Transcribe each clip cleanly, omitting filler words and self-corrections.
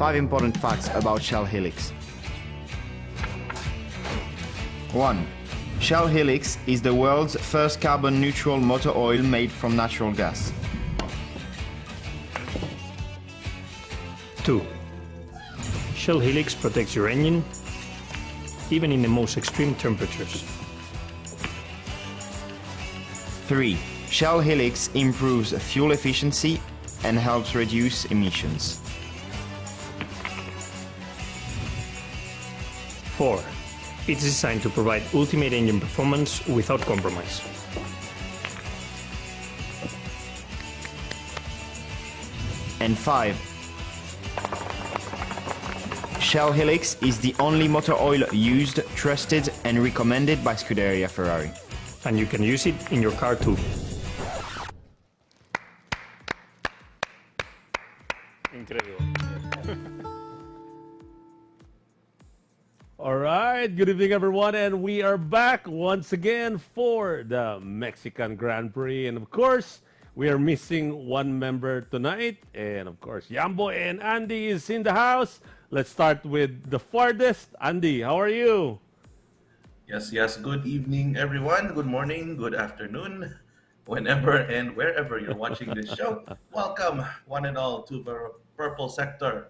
5 important facts about Shell Helix. 1. Shell Helix is the world's first carbon-neutral motor oil made from natural gas. 2. Shell Helix protects your engine, even in the most extreme temperatures. 3. Shell Helix improves fuel efficiency and helps reduce emissions. 4. It's designed to provide ultimate engine performance without compromise. And 5. Shell Helix is the only motor oil used, trusted and recommended by Scuderia Ferrari. And you can use it in your car too. Incredible. All right, good evening everyone, and we are back once again for the Mexican Grand Prix. And of course, we are missing one member tonight, and of course, Yambo and Andy is in the house. Let's start with the farthest. Andy, how are you? Yes. Good evening, everyone. Good morning, good afternoon, whenever and wherever you're watching this show. Welcome, one and all, to the Purple Sector.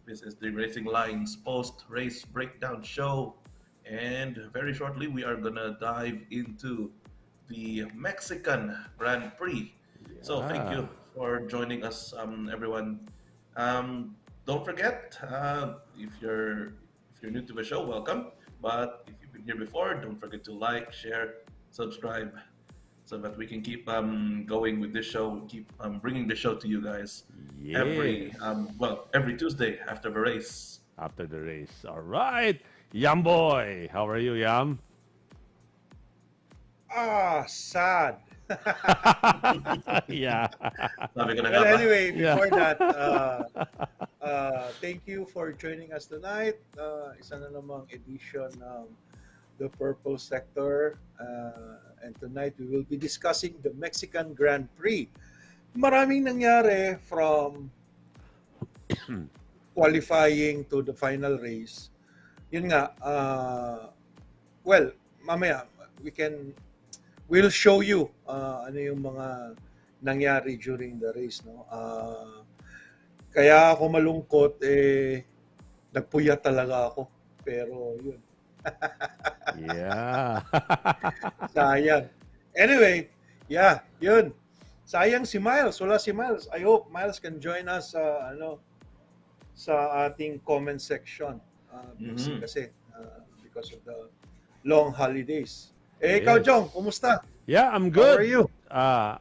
This is the Racing Lines post-race breakdown show. And very shortly, we are going to dive into the Mexican Grand Prix. So thank you for joining us, everyone. Don't forget, if you're new to the show, welcome. But if you've been here before, don't forget to like, share, subscribe, so that we can keep going with this show, keep bringing the show to you guys every Tuesday after the race. After the race. All right. Yam boy, how are you, Yam? Sad. Yeah. Well, anyway, before that, thank you for joining us tonight. Isa na namang edition ng the Purple Sector. And tonight we will be discussing the Mexican Grand Prix. Maraming nangyari from qualifying to the final race. Yun nga, mamaya we'll show you ano yung mga nangyari during the race, no. Kaya ako malungkot, nagpuyat talaga ako, pero yun. Yeah. Sayang. Anyway, yun. Sayang si Miles. Wala si Miles. I hope Miles can join us sa ating comment section. Kasi because of the long holidays. Ikaw, Jong, kumusta? Yeah, I'm good. How are you?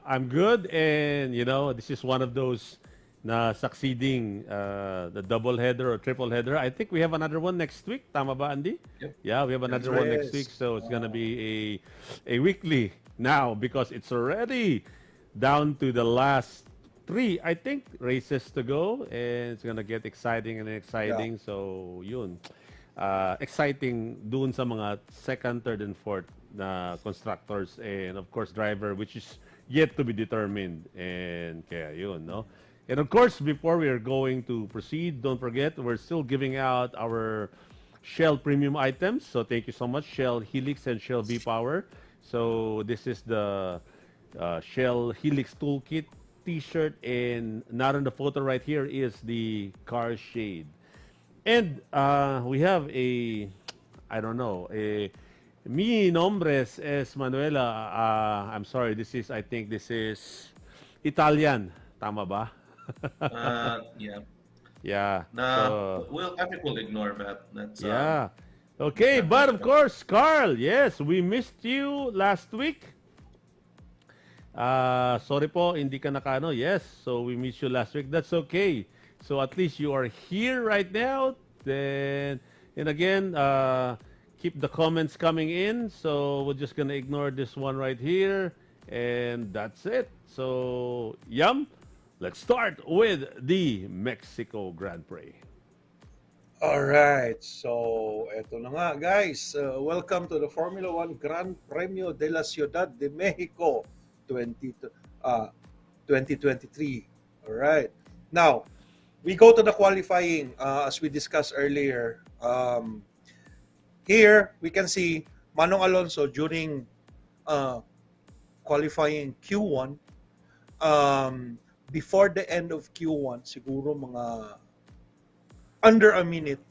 I'm good, and this is one of those na succeeding the double header or triple header. I think we have another one next week. Tama ba, Andy? Yep. Yeah, we have another one next week. So it's gonna be a weekly now because it's already down to the last 3, I think, races to go, and it's gonna get exciting and exciting. Yeah. So yun, exciting dun sa mga second, third, and fourth na constructors, and of course driver, which is yet to be determined. And kaya yun, no? And of course, before we are going to proceed, don't forget, we're still giving out our Shell Premium items. So thank you so much, Shell Helix and Shell V-Power. So this is the Shell Helix Toolkit t-shirt, and not on the photo right here is the car shade. And we have mi nombres es Manuela. I'm sorry, I think this is Italian. Tama ba? Yeah. Yeah. I think we'll ignore that. That's Yeah. Okay, but of course, Carl, yes, we missed you last week. Sorry po, hindi ka nakano. Yes, so we missed you last week. That's okay. So at least you are here right now. And again, keep the comments coming in. So we're just gonna ignore this one right here, and that's it. So let's start with the Mexico Grand Prix. Alright, so eto na nga guys. Welcome to the Formula 1 Gran Premio de la Ciudad de Mexico 2023. Alright. Now, we go to the qualifying as we discussed earlier. Here we can see Manong Alonso during qualifying Q1. Before the end of Q1, siguro mga under a minute,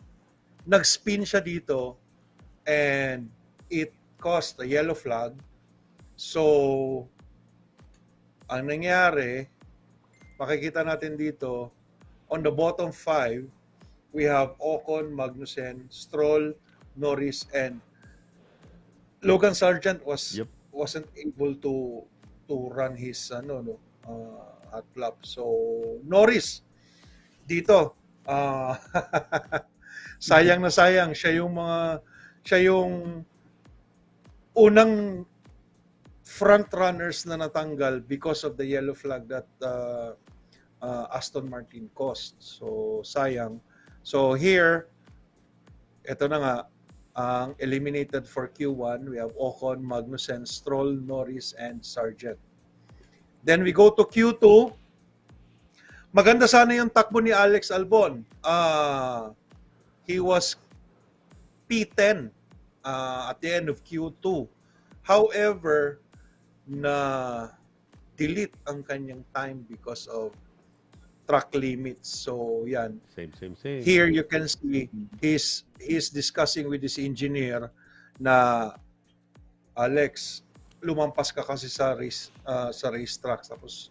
nag-spin siya dito and it caused a yellow flag. So, ang nangyari, makikita natin dito, on the bottom 5, we have Ocon, Magnussen, Stroll, Norris, and Logan Sargent wasn't able to run his hot lap. So, Norris dito, sayang na sayang, siya yung unang front runners na natanggal because of the yellow flag that Aston Martin caused. So, sayang. So, here, ito na nga, ang eliminated for Q1, we have Ocon, Magnussen, Stroll, Norris, and Sargent. Then we go to Q2. Maganda sana yung takbo ni Alex Albon. He was P10 at the end of Q2. However, na delete ang kanyang time because of track limits. So, yan. Same. Here you can see he's discussing with his engineer na Alex, lumampas ka kasi sa racetrack. Tapos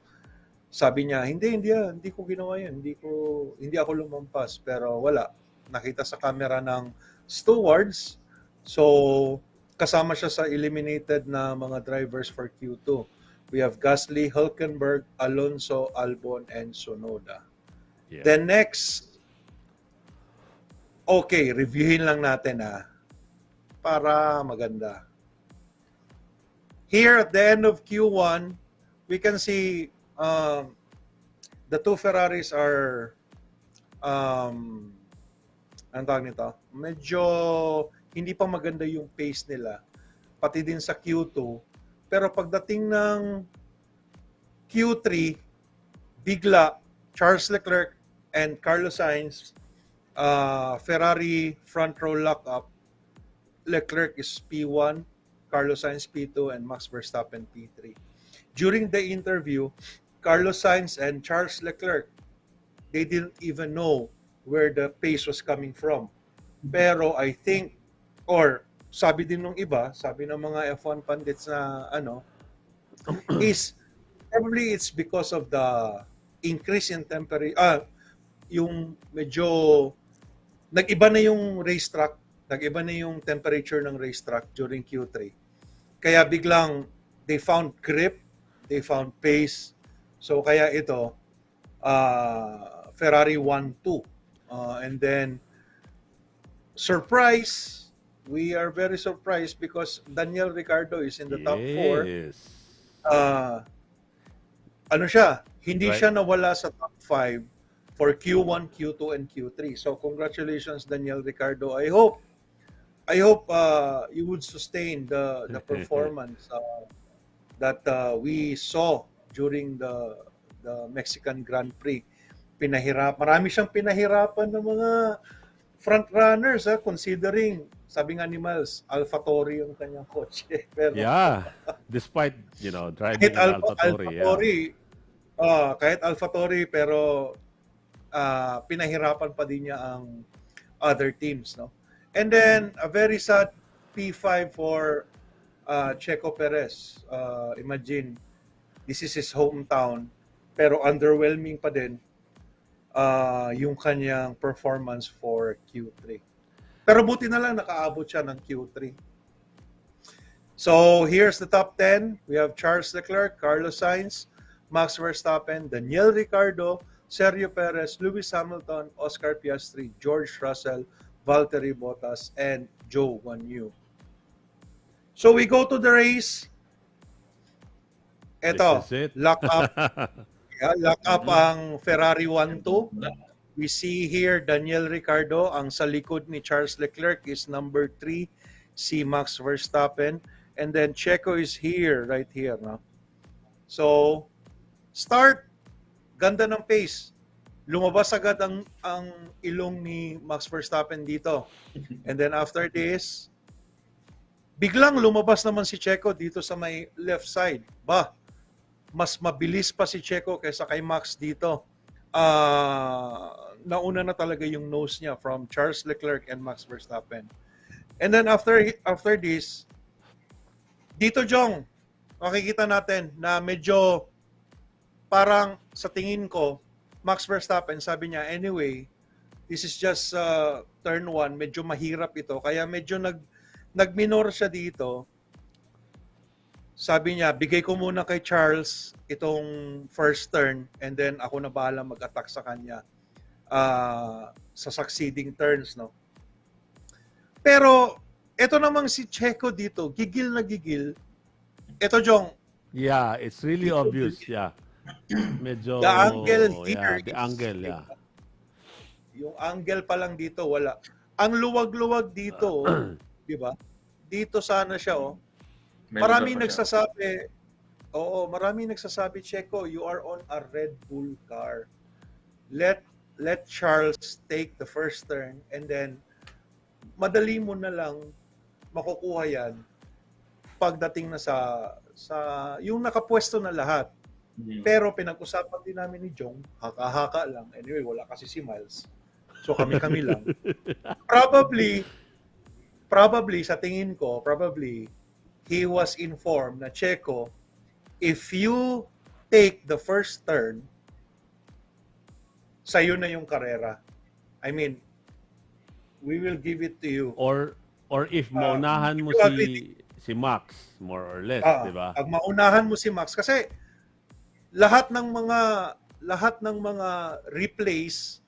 sabi niya, hindi ko ginawa 'yan. Hindi ako lumampas, pero wala. Nakita sa camera ng stewards. So kasama siya sa eliminated na mga drivers for Q2. We have Gasly, Hülkenberg, Alonso, Albon, and Tsunoda. Yeah. Then next, okay, reviewin lang natin para maganda. Here at the end of Q1, we can see the two Ferraris are ang tawag nito, medyo hindi pa maganda yung pace nila, pati din sa Q2. Pero pagdating ng Q3, bigla Charles Leclerc and Carlos Sainz, Ferrari front row lockup. Leclerc is P1, Carlos Sainz P2, and Max Verstappen P3. During the interview, Carlos Sainz and Charles Leclerc, they didn't even know where the pace was coming from. Pero I think, or sabi din ng iba, sabi ng mga F1 pundits na is probably it's because of the increase in temperature, yung medyo nag-iba na yung racetrack, nag-iba na yung temperature ng racetrack during Q3. Kaya biglang they found grip, they found pace. So kaya ito, Ferrari 1-2. And then, surprise, we are very surprised because Daniel Ricciardo is in the top 4. Ano siya? Hindi Right. siya nawala sa top 5 for Q1, Q2, and Q3. So congratulations, Daniel Ricciardo. I hope you would sustain the performance that we saw during the Mexican Grand Prix. Marami siyang pinahirapan ng mga front runners, considering, sabi nga ni Miles, AlphaTauri yung kanyang kotse. Pero Yeah, despite driving kahit an AlphaTauri. kahit AlphaTauri, pero pinahirapan pa din niya ang other teams, no? And then a very sad P5 for Checo Perez. Imagine, this is his hometown, pero underwhelming pa din yung kanyang performance for Q3. Pero buti na lang nakaabot siya ng Q3. So here's the top 10. We have Charles Leclerc, Carlos Sainz, Max Verstappen, Daniel Ricciardo, Sergio Perez, Lewis Hamilton, Oscar Piastri, George Russell, Valtteri Bottas, and Zhou Guanyu. So we go to the race. Ito, This is it. lock up. Lock up ang Ferrari 1-2. We see here Daniel Ricciardo, ang sa likod ni Charles Leclerc is number 3, si Max Verstappen. And then Checo is here, right here. No? So, start. Ganda ng pace. lumabas agad ang ilong ni Max Verstappen dito. And then after this, biglang lumabas naman si Checo dito sa may left side. Mas mabilis pa si Checo kaysa kay Max dito. Nauna na talaga yung nose niya from Charles Leclerc and Max Verstappen. And then after this, dito Jong, makikita natin na medyo parang sa tingin ko, Max Verstappen sabi niya, anyway, this is just turn 1, medyo mahirap ito. Kaya medyo nagminor siya dito. Sabi niya, bigay ko muna kay Charles itong first turn and then ako na bahala mag-attack sa kanya sa succeeding turns, no? Pero ito namang si Checo dito, gigil na gigil. Ito Jong, Yeah, it's really obvious. Yeah. Medyo the angle here yeah, the is- angle, yeah. yung angle pa lang dito wala. Ang luwag-luwag dito, di ba? Dito sana siya, oh. May Maraming lugar pa siya. maraming nagsasabi, Checo, you are on a Red Bull car. Let Charles take the first turn and then madali mo na lang makukuha yan pagdating na sa yung nakapwesto na lahat. Pero pinag-usapan din namin ni Jong, haka-haka lang. Anyway, wala kasi si Miles. So kami-kami lang. Probably sa tingin ko, he was informed na Checo, if you take the first turn, sa'yo na yung karera. I mean, we will give it to you. Or if maunahan mo si Max, more or less, di ba? Pag maunahan mo si Max, kasi lahat ng mga replays,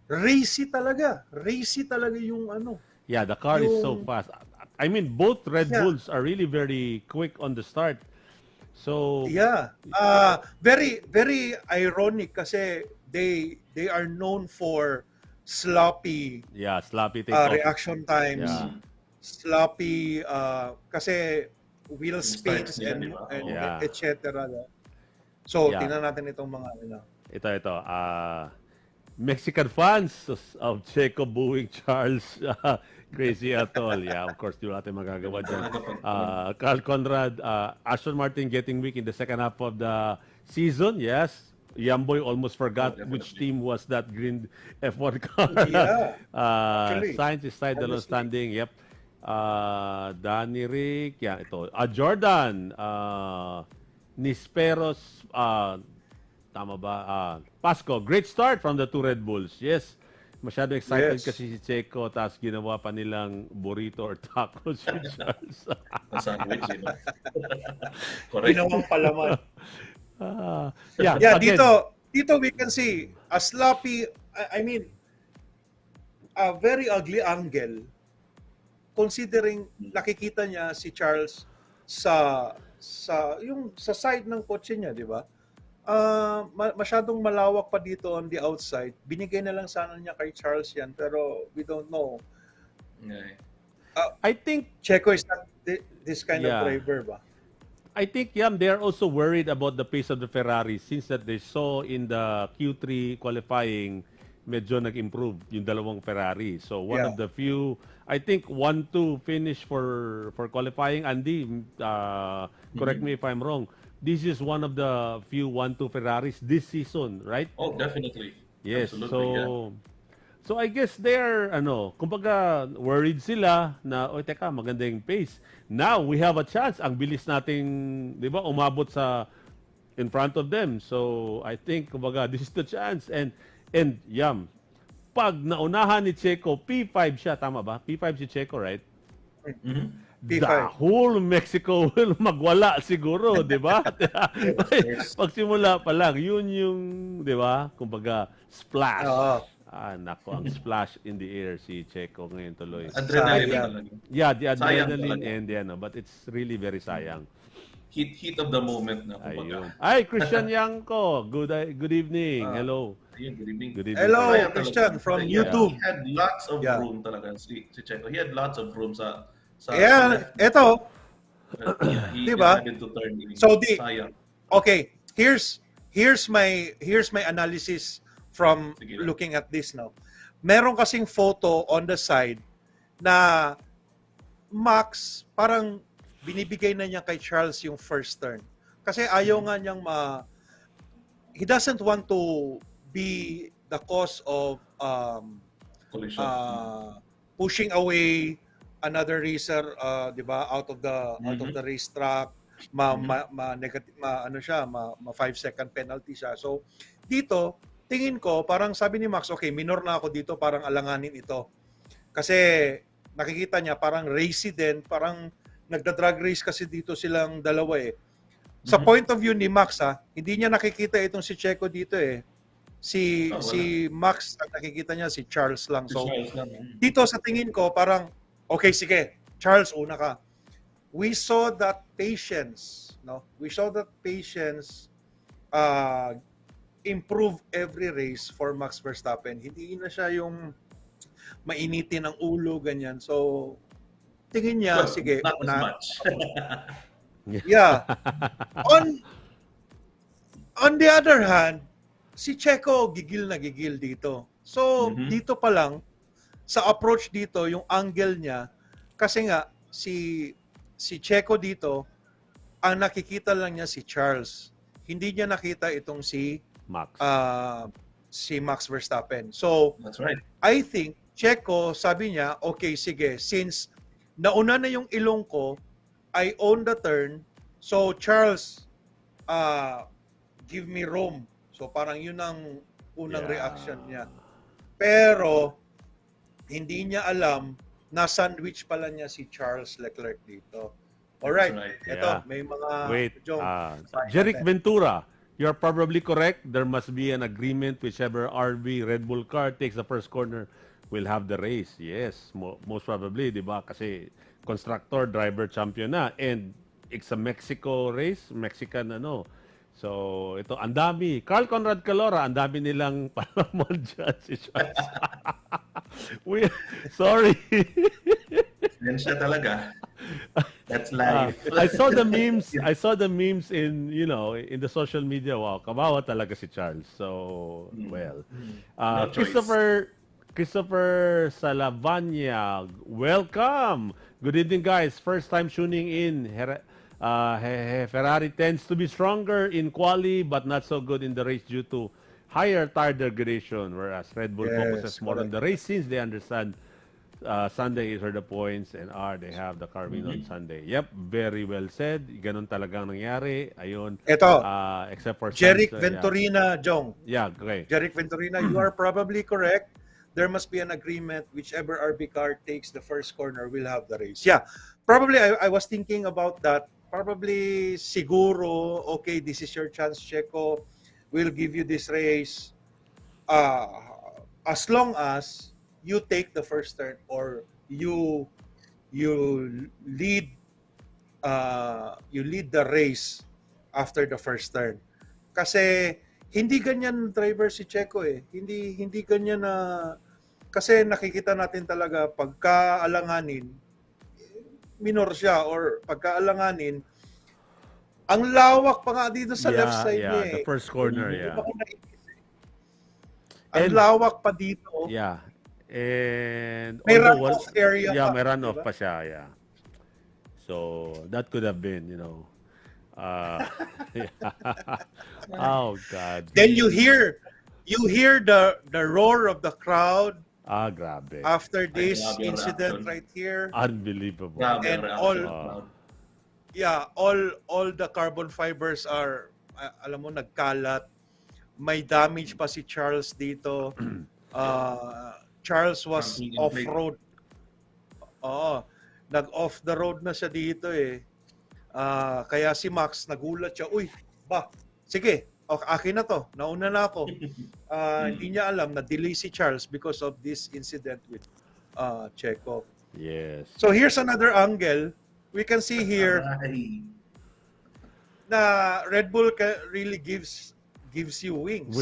racy talaga yung ano. Yeah, the car is so Yung- fast. I mean, both Red Yeah. Bulls are really very quick on the start. So, Yeah. Very very ironic kasi they are known for sloppy yeah, sloppy takeoff. reaction times. Yeah. Sloppy kasi wheel Yung spins starts nila, and, di ba? and Yeah. et cetera. So, Yeah. tingnan natin itong mga Ito. Mexican fans of Checo booing Charles. Crazy at all. Yeah, of course, di wala natin magagawa dyan. Carl Conrad, Aston Martin getting weak in the second half of the season. Yes. Yamboy almost forgot which team was that green F1 car. Yeah. Actually, Sainz is tied the low honestly. standing. Yep. Danny Rick. Yeah, ito. Jordan. Nisperos. Tama ba? Pasco. Great start from the two Red Bulls. Yes. Masyado excited Yes. kasi si Checo, tapos ginawa pa nilang burrito or tacos si Charles. Sa sandwich, di ba? Correct. ginawang palaman. Yeah, Yeah, again, dito we can see a sloppy, I mean, a very ugly angle considering nakikita niya si Charles sa side ng kotse niya, di ba? Masyadong malawak pa dito on the outside. Binigay na lang sana niya kay Charles yan, pero we don't know. Yeah. I think Checo is not this kind Yeah. of driver ba? I think they are also worried about the pace of the Ferrari since that they saw in the Q3 qualifying medyo nag-improve yung dalawang Ferrari. So one Yeah. of the few, I think 1-2 finish for qualifying. Andy, correct me if I'm wrong. This is one of the few 1-2 Ferraris this season, right? Oh, definitely. Yes. Absolutely, yeah. So I guess they're kumbaga worried sila na teka, maganda yung pace. Now we have a chance. Ang bilis nating, 'di ba, umabot sa in front of them. So I think kumbaga this is the chance and pag naunahan ni Checo, P5 siya, tama ba? P5 si Checo, right? Mhm. P5. The whole Mexico will magwala siguro, 'di ba? course. Pagsimula pa lang, yun yung, 'di ba? Kumbaga splash. Oo. Nako, ang splash in the air si Checo ngayon tuloy. Adrenaline Sayang. talaga. Yeah, the Sayang adrenaline talaga. and but it's really very sayang. Heat of the moment na kumbaga. Ayun. Ay, Christian Yanko. Good evening. Hello. Ayun, good evening. Good evening. Hello, Sayang Christian, talaga. from He- YouTube. He had lots of Yeah. room talaga si Checo. He had lots of room sa Yeah, left. eto. He Diba? decided to turn in. So, Sayang. Okay, here's my analysis from Sige lang. looking at this now. Meron kasing photo on the side na Max, parang binibigay na niya kay Charles yung first turn. Kasi ayaw nga niyang he doesn't want to be the cause of Collision. pushing away another racer, 'di ba, out of the racetrack, ano siya, ma 5-second penalty siya. So dito, tingin ko parang sabi ni Max, okay, minor na ako dito, parang alanganin ito. Kasi nakikita niya parang racy din, parang nagda-drag race kasi dito silang dalawa eh. Sa point of view ni Max hindi niya nakikita itong si Checo dito eh. Si Max ang nakikita niya si Charles lang. So dito sa tingin ko parang okay, sige, Charles, una ka. We saw that patience, no? We saw that patience improve every race for Max Verstappen. Hindi na siya yung mainitin ang ulo, ganyan. So, tingin niya, sige, not as much. Yeah. On the other hand, si Checo gigil na gigil dito. So, dito pa lang, sa approach dito, yung angle niya, kasi nga, si Checo dito, ang nakikita lang niya si Charles. Hindi niya nakita itong si Max Verstappen. So, That's right. I think, Checo, sabi niya, okay, sige, since nauna na yung ilong ko, I own the turn, so Charles, give me room. So parang yun ang unang reaction niya. Pero, hindi niya alam na sandwich pala niya si Charles Leclerc dito. Alright, Right. ito, may mga... Jeric Ventura, you're probably correct. There must be an agreement whichever RB Red Bull car takes the first corner will have the race. Yes, most probably, di ba? Kasi constructor, driver, champion na. And it's a Mexico race, Mexican ano. So, ito, ang dami. Carl Conrad Calora, ang dami nilang palamol dyan si Charles. Sorry. Yan siya talaga. That's life. I saw the memes in, in the social media. Wow, kawawa talaga si Charles. So, well. No choice. Christopher Salavanya, welcome. Good evening, guys. First time tuning in. Ferrari tends to be stronger in quali, but not so good in the race due to higher tire degradation, whereas Red Bull focuses more on the race since they understand Sunday is where the points and they have the car win on Sunday. Yep, very well said. Ganon talagang nangyari. Ayun. Ito, except for Jeric Venturina, Jong. Yeah, okay. Jeric Venturina, you are probably correct. There must be an agreement. Whichever RB car takes the first corner will have the race. Yeah, probably I was thinking about that. Probably siguro, okay, this is your chance, Checo. We'll give you this race. As long as you take the first turn or you lead the race after the first turn. Kasi hindi ganyan driver si Checo eh. Hindi ganyan na kasi nakikita natin talaga pagka-alanganin minor siya or pagka-alanganin ang lawak pa nga dito sa left side niya eh. The first corner, Ang lawak pa dito. Yeah. And may runoff area pa. Yeah, pa, may runoff diba? pa siya, yeah. So, that could have been, oh God. Then you hear the roar of the crowd Grabe. after this grabe incident reaction. right here. Unbelievable. Grabe And ang reaction. all the carbon fibers are alam mo nagkalat. May damage pa si Charles dito. Charles was off-road. Nag-off the road na siya dito eh. Kaya si Max nagulat siya. Uy, sige, akin na to. Nauna na ako. Hindi niya alam na delay si Charles because of this incident with Checo. Yes. So here's another angle. We can see here na Red Bull really gives you wings.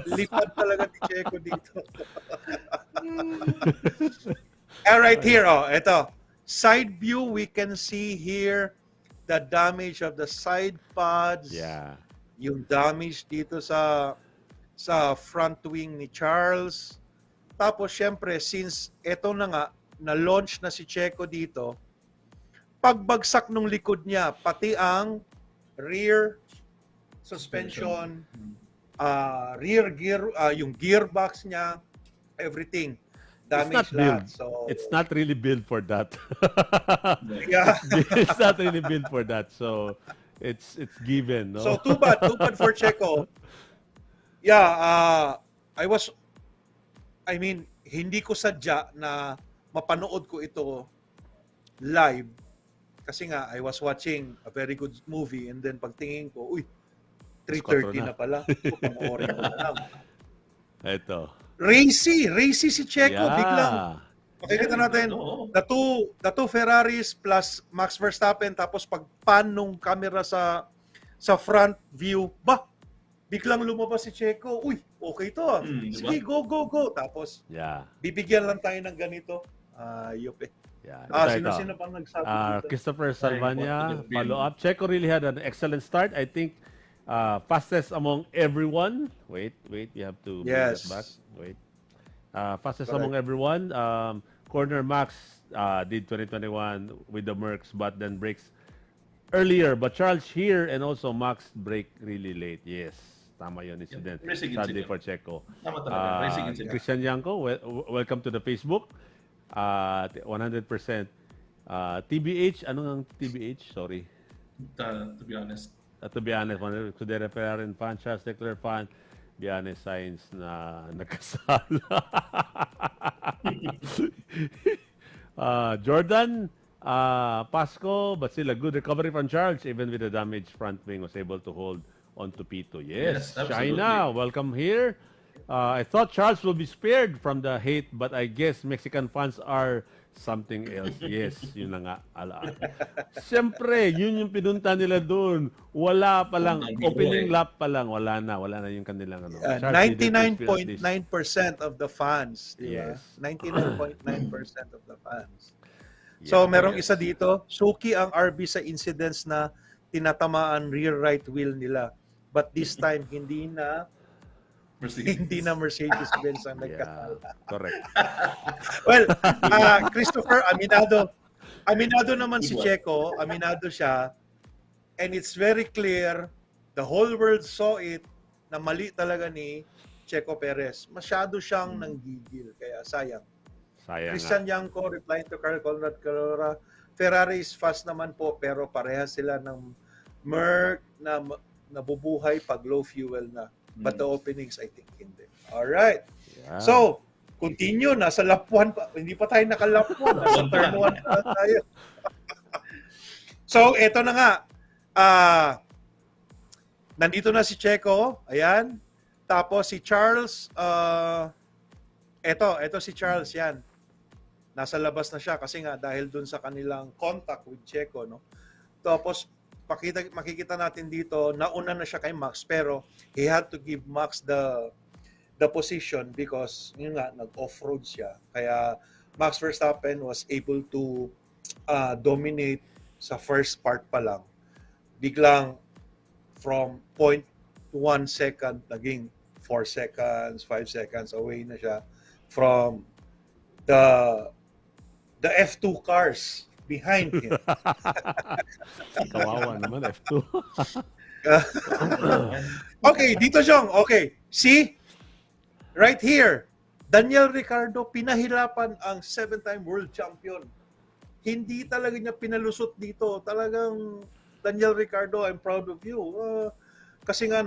Lipad talaga ni Checo dito. And right here, ito. Side view, we can see here the damage of the side pods. Yeah. Yung damage dito sa sa front wing ni Charles. Tapos syempre, since eto na nga, na-launch na si Checo dito, pagbagsak nung likod niya, pati ang rear suspension, rear gear, yung gearbox niya, everything. Damage lahat. So, It's not really built for that. yeah. It's not really built for that. So it's given, no? So too bad for Checo. Yeah, I mean, hindi ko sadya na mapanood ko ito live kasi nga I was watching a very good movie and then pagtingin ko, uy, 3:30 na pala. So, panoorin ko na lang. Ito. Racy si Checo, Yeah. biglang makikita natin Oo. the two Ferraris plus Max Verstappen tapos pag-pan nung camera sa front view, biglang lumabas si Checo. Uy, okay to. Diba? Sige, go. Tapos Yeah. bibigyan lang tayo ng ganito. Ayop eh. Yeah. Sino pang nagsabi dito? Christopher Salvania, what could it be? follow up. Checo really had an excellent start. I think fastest among everyone. Wait, we have to bring Yes. that back. Wait. Fastest Correct. among everyone. Corner Max did 2021 with the Mercs, but then breaks earlier. But Charles here and also Max break really late. Yes, tama yun incident. Racing Sadly incident. for Checo. Tama talaga, racing incident. Christian Yanko, welcome to the Facebook. 100%. TBH, ano ang TBH? Sorry. To be honest. To be honest, Scuderia Ferrari fan, Charles Leclerc fan, be honest, Sainz na nagkasala. Jordan, Pasco, but still a good recovery from Charles, even with the damaged front wing, was able to hold on to Pito. Yes, Yes, absolutely. China, welcome here. I thought Charles will be spared from the hate, but I guess Mexican fans are something else. Yes, yun na nga. Siyempre, yun yung pinunta nila doon. Wala pa lang, opening lap pa lang, wala na yung kanilang ano. Charles needed to feel at least. 99.9% of the fans, di ba? Yes. 99.9% of the fans. So, merong isa dito, suki ang RB sa incidents na tinatamaan rear right wheel nila. But this time, hindi na Mercedes-Benz ang Yeah, nagkasala. correct. Well, Christopher, aminado naman si Checo, aminado siya, and it's very clear, the whole world saw it, na mali talaga ni Checo Perez. Masyado siyang nanggigil, kaya sayang. Sayang Christian Yanko replying to Carl Conrad Carrera, Ferrari is fast naman po, pero parehas sila ng Merc na nabubuhay pag low fuel na. But the openings, I think, hindi. Alright. Yeah. So, continue. Nasa lap 1 pa. Hindi pa tayo naka-lap 1. Nasa turn 1 pa tayo. So, eto na nga. Nandito na si Checo. Ayan. Tapos si Charles. Eto si Charles. Yan. Nasa labas na siya kasi nga dahil dun sa kanilang contact with Checo. No? Tapos, makikita natin dito, nauna na siya kay Max pero he had to give Max the position because yun nga, nag-off-road siya. Kaya Max Verstappen was able to dominate sa first part pa lang. Biglang from 0.1 second naging 4 seconds, 5 seconds away na siya from the F2 cars behind him. Kawawa naman, F2. Okay, dito Jong. Okay. See? Right here. Daniel Ricciardo, pinahirapan ang 7-time world champion. Hindi talaga niya pinalusot dito. Talagang, Daniel Ricciardo, I'm proud of you. Kasi nga,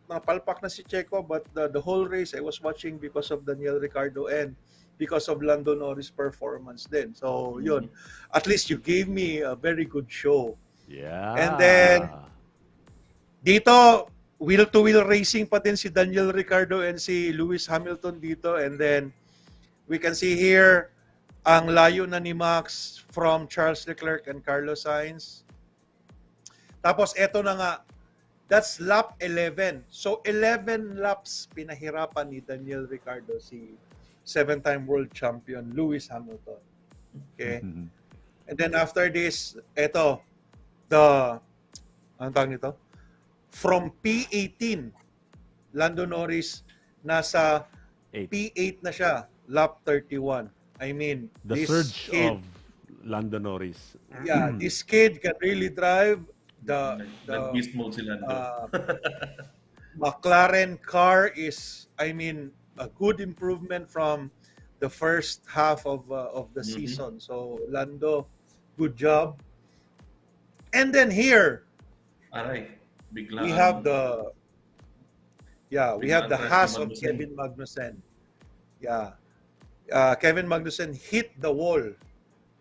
napalpak na si Checo, but the whole race, I was watching because of Daniel Ricciardo and because of Lando Norris' performance din. So, yun. At least you gave me a very good show. Yeah. And then, dito, wheel-to-wheel racing pa din si Daniel Ricciardo and si Lewis Hamilton dito. And then, we can see here, ang layo na ni Max from Charles Leclerc and Carlos Sainz. Tapos, eto na nga, that's lap 11. So, 11 laps pinahirapan ni Daniel Ricciardo, si 7-time world champion Lewis Hamilton. Okay? And then after this, eto, anong tawag nito? From P18, Lando Norris nasa 8. P8 na siya, lap 31. I mean, The this surge kid, of Lando Norris. yeah, this kid can really drive the Nag-beast mode si Lando. uh, McLaren car is, I mean, a good improvement from the first half of the season. So Lando, good job. And then here Aray, bigla we ang have the we bigla have ang the crash ni Haas of Magnussen. Kevin Magnussen. Yeah, Kevin Magnussen hit the wall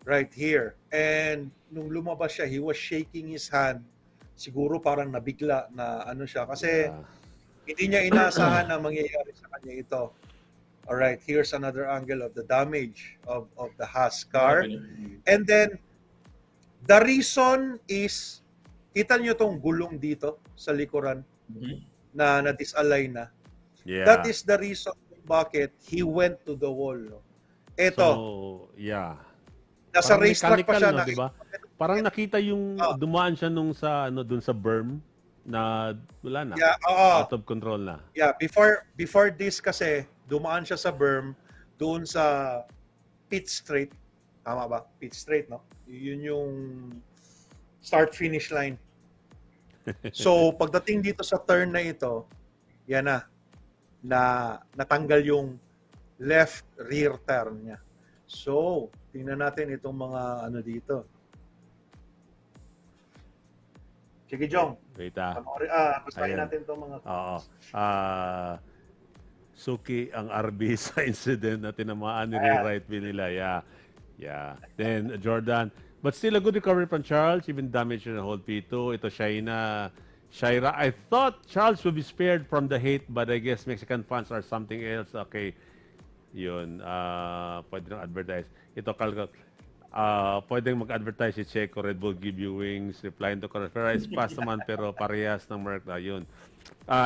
right here, and nung lumabas siya, he was shaking his hand. Siguro parang nabigla na ano siya kasi Yeah. hindi niya inaasahan na mangyayari sa kanya ito. All right, here's another angle of the damage of the Haas car. Grabe, no? And then, the reason is, kita niyo tong gulong dito sa likuran Mhm. na na-disalign na. Yeah. That is the reason kung bakit he went to the wall. No? Ito, So, yeah. nasa Parang racetrack pa siya. mechanical, no, di ba? Parang nakita yung Ah. dumaan siya nung sa ano dun sa berm na wala na. Yeah, oo. Out of control na. Yeah, before this kasi, dumaan siya sa berm doon sa pit straight. Tama ba? Pit straight, no? Yun yung start-finish line. So, pagdating dito sa turn na ito, yan na natanggal yung left rear tire niya. So, tingnan natin itong mga ano dito. Sige, Jong. Wait Basahin Ayan. natin itong mga... Oo. Suki ang RB sa incident na tinamaan ni right wheel nila. Yeah. Yeah. Then Jordan. But still a good recovery from Charles. Even damage in the whole P2. Ito Shaira. I thought Charles would be spared from the hate, but I guess Mexican fans are something else. Okay. Yun. Pwede nang advertise. Ito, Calco. Pwedeng mag-advertise si Checo, Red Bull give you wings, replying to Ferrari is fast naman pero parehas ng Merc na yun.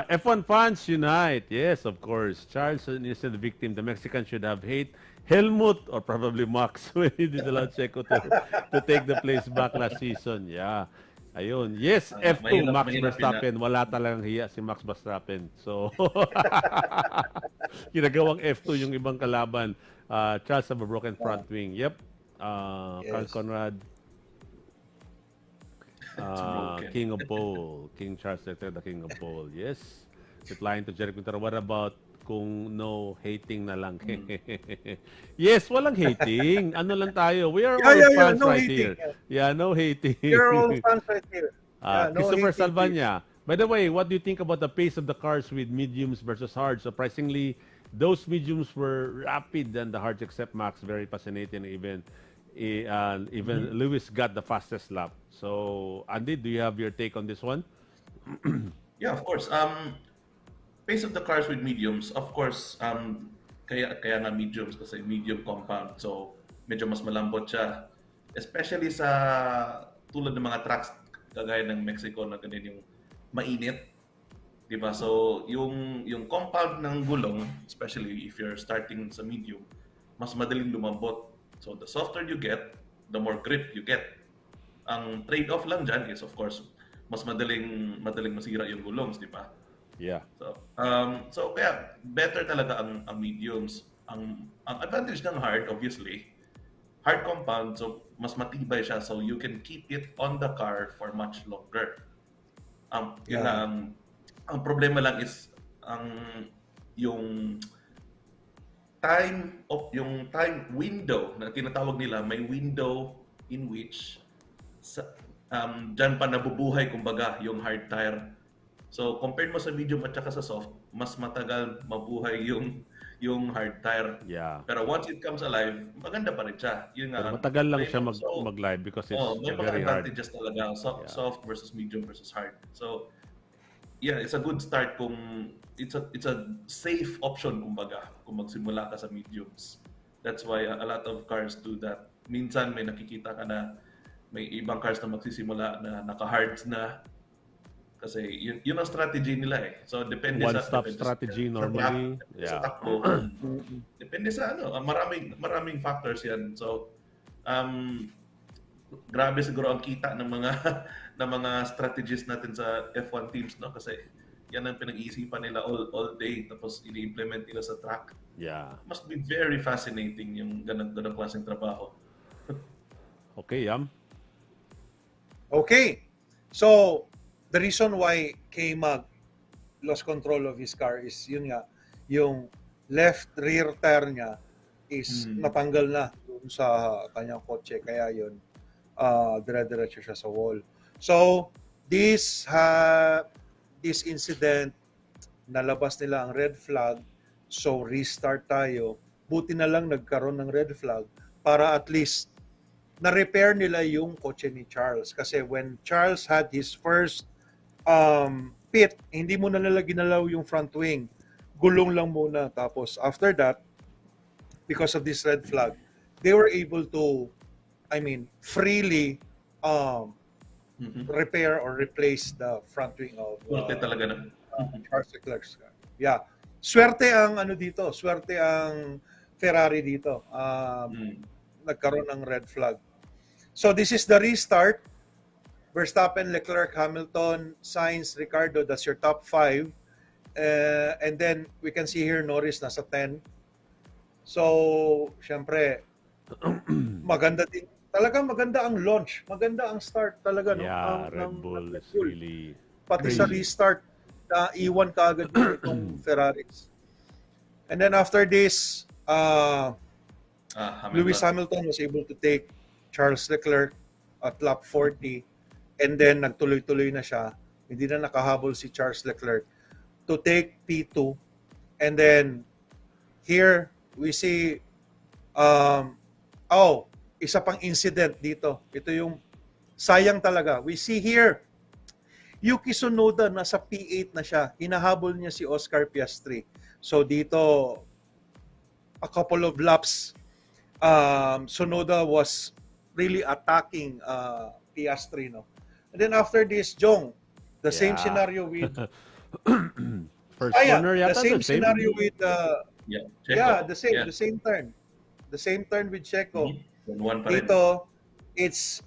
F1 fans unite. Yes, of course. Charles is the victim. The Mexicans should have hate Helmut or probably Max when he did allow Checo to take the place back last season. Yeah. Ayun. Yes, F2, mahirap- Max mahirap Verstappen. Wala talagang hiya si Max Verstappen. So, ginagawang F2 yung ibang kalaban. Charles have a broken front wing. Yep. Carl Yes. Conrad. broken. King of Pole. King Charles III, the King of Pole. Yes. Replying to Jerry Quintero. What about kung no hating na lang? Yes, walang hating. Ano lang tayo? We are all fans no right hating. here. Yeah, no hating. You're all fans right here. Yeah, no Christopher hating, Salvania. By the way, what do you think about the pace of the cars with mediums versus hard? Surprisingly, those mediums were rapid than the hards except Max. Very fascinating. Even Lewis got the fastest lap. So, Andy, do you have your take on this one? Yeah, of course. Pace of the cars with mediums, of course, kaya nga mediums kasi medium compound. So, medyo mas malambot siya. Especially sa tulad ng mga tracks kagaya ng Mexico na ganyan yung mainit. Diba? So, yung compound ng gulong, especially if you're starting sa medium, mas madaling lumambot. So, the softer you get, the more grip you get. Ang trade-off lang dyan is, of course, mas madaling masira yung gulongs, di ba? Yeah. So kaya better talaga ang mediums. Ang advantage ng hard, obviously, hard compound, so mas matibay siya, so you can keep it on the car for much longer. Yun Yeah. lang, ang problema lang is yung time window na tinatawag nila, may window in which dyan pa nabubuhay kumbaga yung hard tire. So compared mo sa medium at saka sa soft, mas matagal mabuhay yung hard tire. Yeah. Pero once it comes alive, maganda pa rin siya. Yun nga Pero lang. matagal lang siya So, mag-live because it's may mga very hard. advantages talaga. Yeah. Soft versus medium versus hard. So, yeah, it's a good start kung it's a safe option kumbaga kung magsimula ka sa mediums. That's why a lot of cars do that. Minsan may nakikita ka na may ibang cars na magsisimula na naka-hards na kasi yun ang strategy nila eh. So depende One-stop depende strategy sa normally. sa Yeah. takbo. Depende sa maraming factors yan. So grabe siguro ang kita ng mga ng mga strategies natin sa F1 teams, no, kasi yan ang pinag-iisipan nila all day tapos ini-implement nila sa track. Yeah. Must be very fascinating yung ganang klaseng trabaho. Okay, Yam. Okay. So, the reason why K-Mag lost control of his car is yun nga, yung left rear tire niya is natanggal na dun sa kanyang kotse. Kaya yun, dire-diretso siya sa wall. So, this incident, nalabas nila ang red flag. So, restart tayo. Buti na lang nagkaroon ng red flag para at least na-repair nila yung kotse ni Charles. Kasi when Charles had his first pit, hindi mo na nila ginalaw yung front wing. Gulong lang muna. Tapos after that, because of this red flag, they were able to, freely repair or replace the front wing of Talaga na. Charles Leclerc's car. Yeah. Swerte ang swerte ang Ferrari dito. Nagkaroon ng red flag. So this is the restart. Verstappen, Leclerc, Hamilton, Sainz, Ricardo, that's your top 5. And then we can see here Norris nasa 10. So, syempre, maganda din. Talagang maganda ang launch. Maganda ang start talaga. Yeah, no? Red Bull is really Pati crazy. sa restart, iwan ka agad itong Ferraris. And then after this, Lewis Hamilton was able to take Charles Leclerc at lap 40. And then nagtuloy-tuloy na siya. Hindi na nakahabol si Charles Leclerc to take P2. And then here we see isa pang incident dito. Ito yung sayang talaga. We see here Yuki Tsunoda nasa P8 na siya. Hinahabol niya si Oscar Piastri. So dito a couple of laps Tsunoda was really attacking Piastri, no. And then after this, Jong, the same scenario with first corner the yata, same scenario with Checo. the same turn. The same turn with Checo. One pa rin. Dito, it's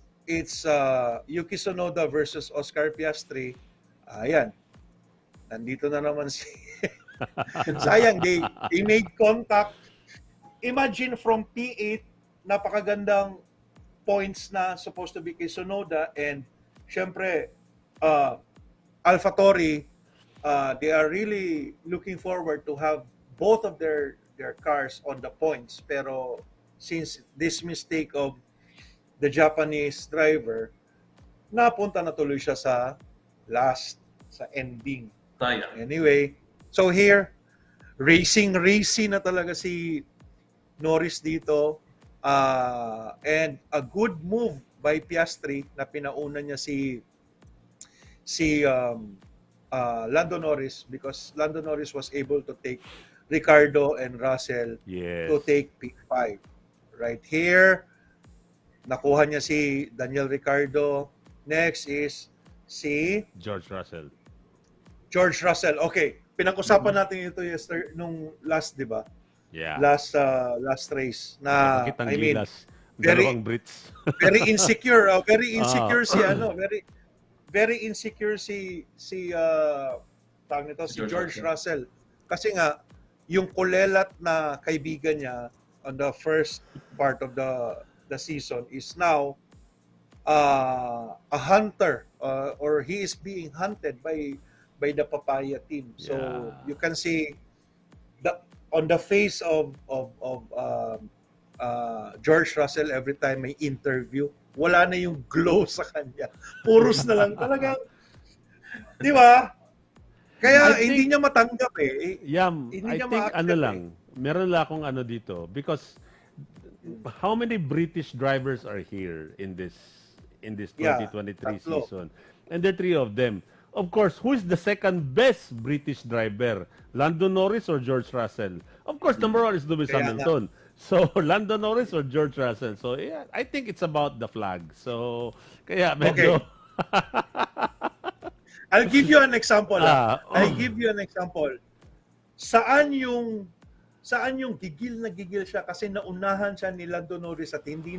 Yuki Tsunoda versus Oscar Piastri. Ayan. Nandito na naman si sayang, they made contact. Imagine from P8, napakagandang points na supposed to be kay Tsunoda, and syempre AlphaTauri, they are really looking forward to have both of their cars on the points. Pero since this mistake of the Japanese driver, napunta na tuloy siya sa ending. Sayang. Anyway, so here, racing na talaga si Norris dito. And a good move by Piastri na pinauna niya si Lando Norris, because Lando Norris was able to take Ricardo and Russell to take P5. Right here, nakuha niya si Daniel Ricciardo. Next is si George Russell. Okay, pinag-usapan natin ito nung last, di ba? Yeah. Last race na dalawang Brits. very insecure, very insecure si tawag nito, si George Russell. Kasi nga yung kulelat na kaibigan niya on the first part of the season is now a hunter, or he is being hunted by the Papaya team. So you can see on the face of George Russell every time may interview, wala na yung glow sa kanya. Puros na lang talaga. Di ba? Kaya hindi niya matanggap I think meron lang akong dito, because how many British drivers are here in this 2023 season? And there are 3 of them. Of course, who is the second best British driver? Lando Norris or George Russell? Of course, number 1 is Lewis Hamilton. So, Lando Norris or George Russell? So, yeah, I think it's about the flag. So, kaya medyo... Okay. I'll give you an example. I'll give you an example. Saan yung gigil na gigil siya kasi naunahan siya ni Lando Norris at hindi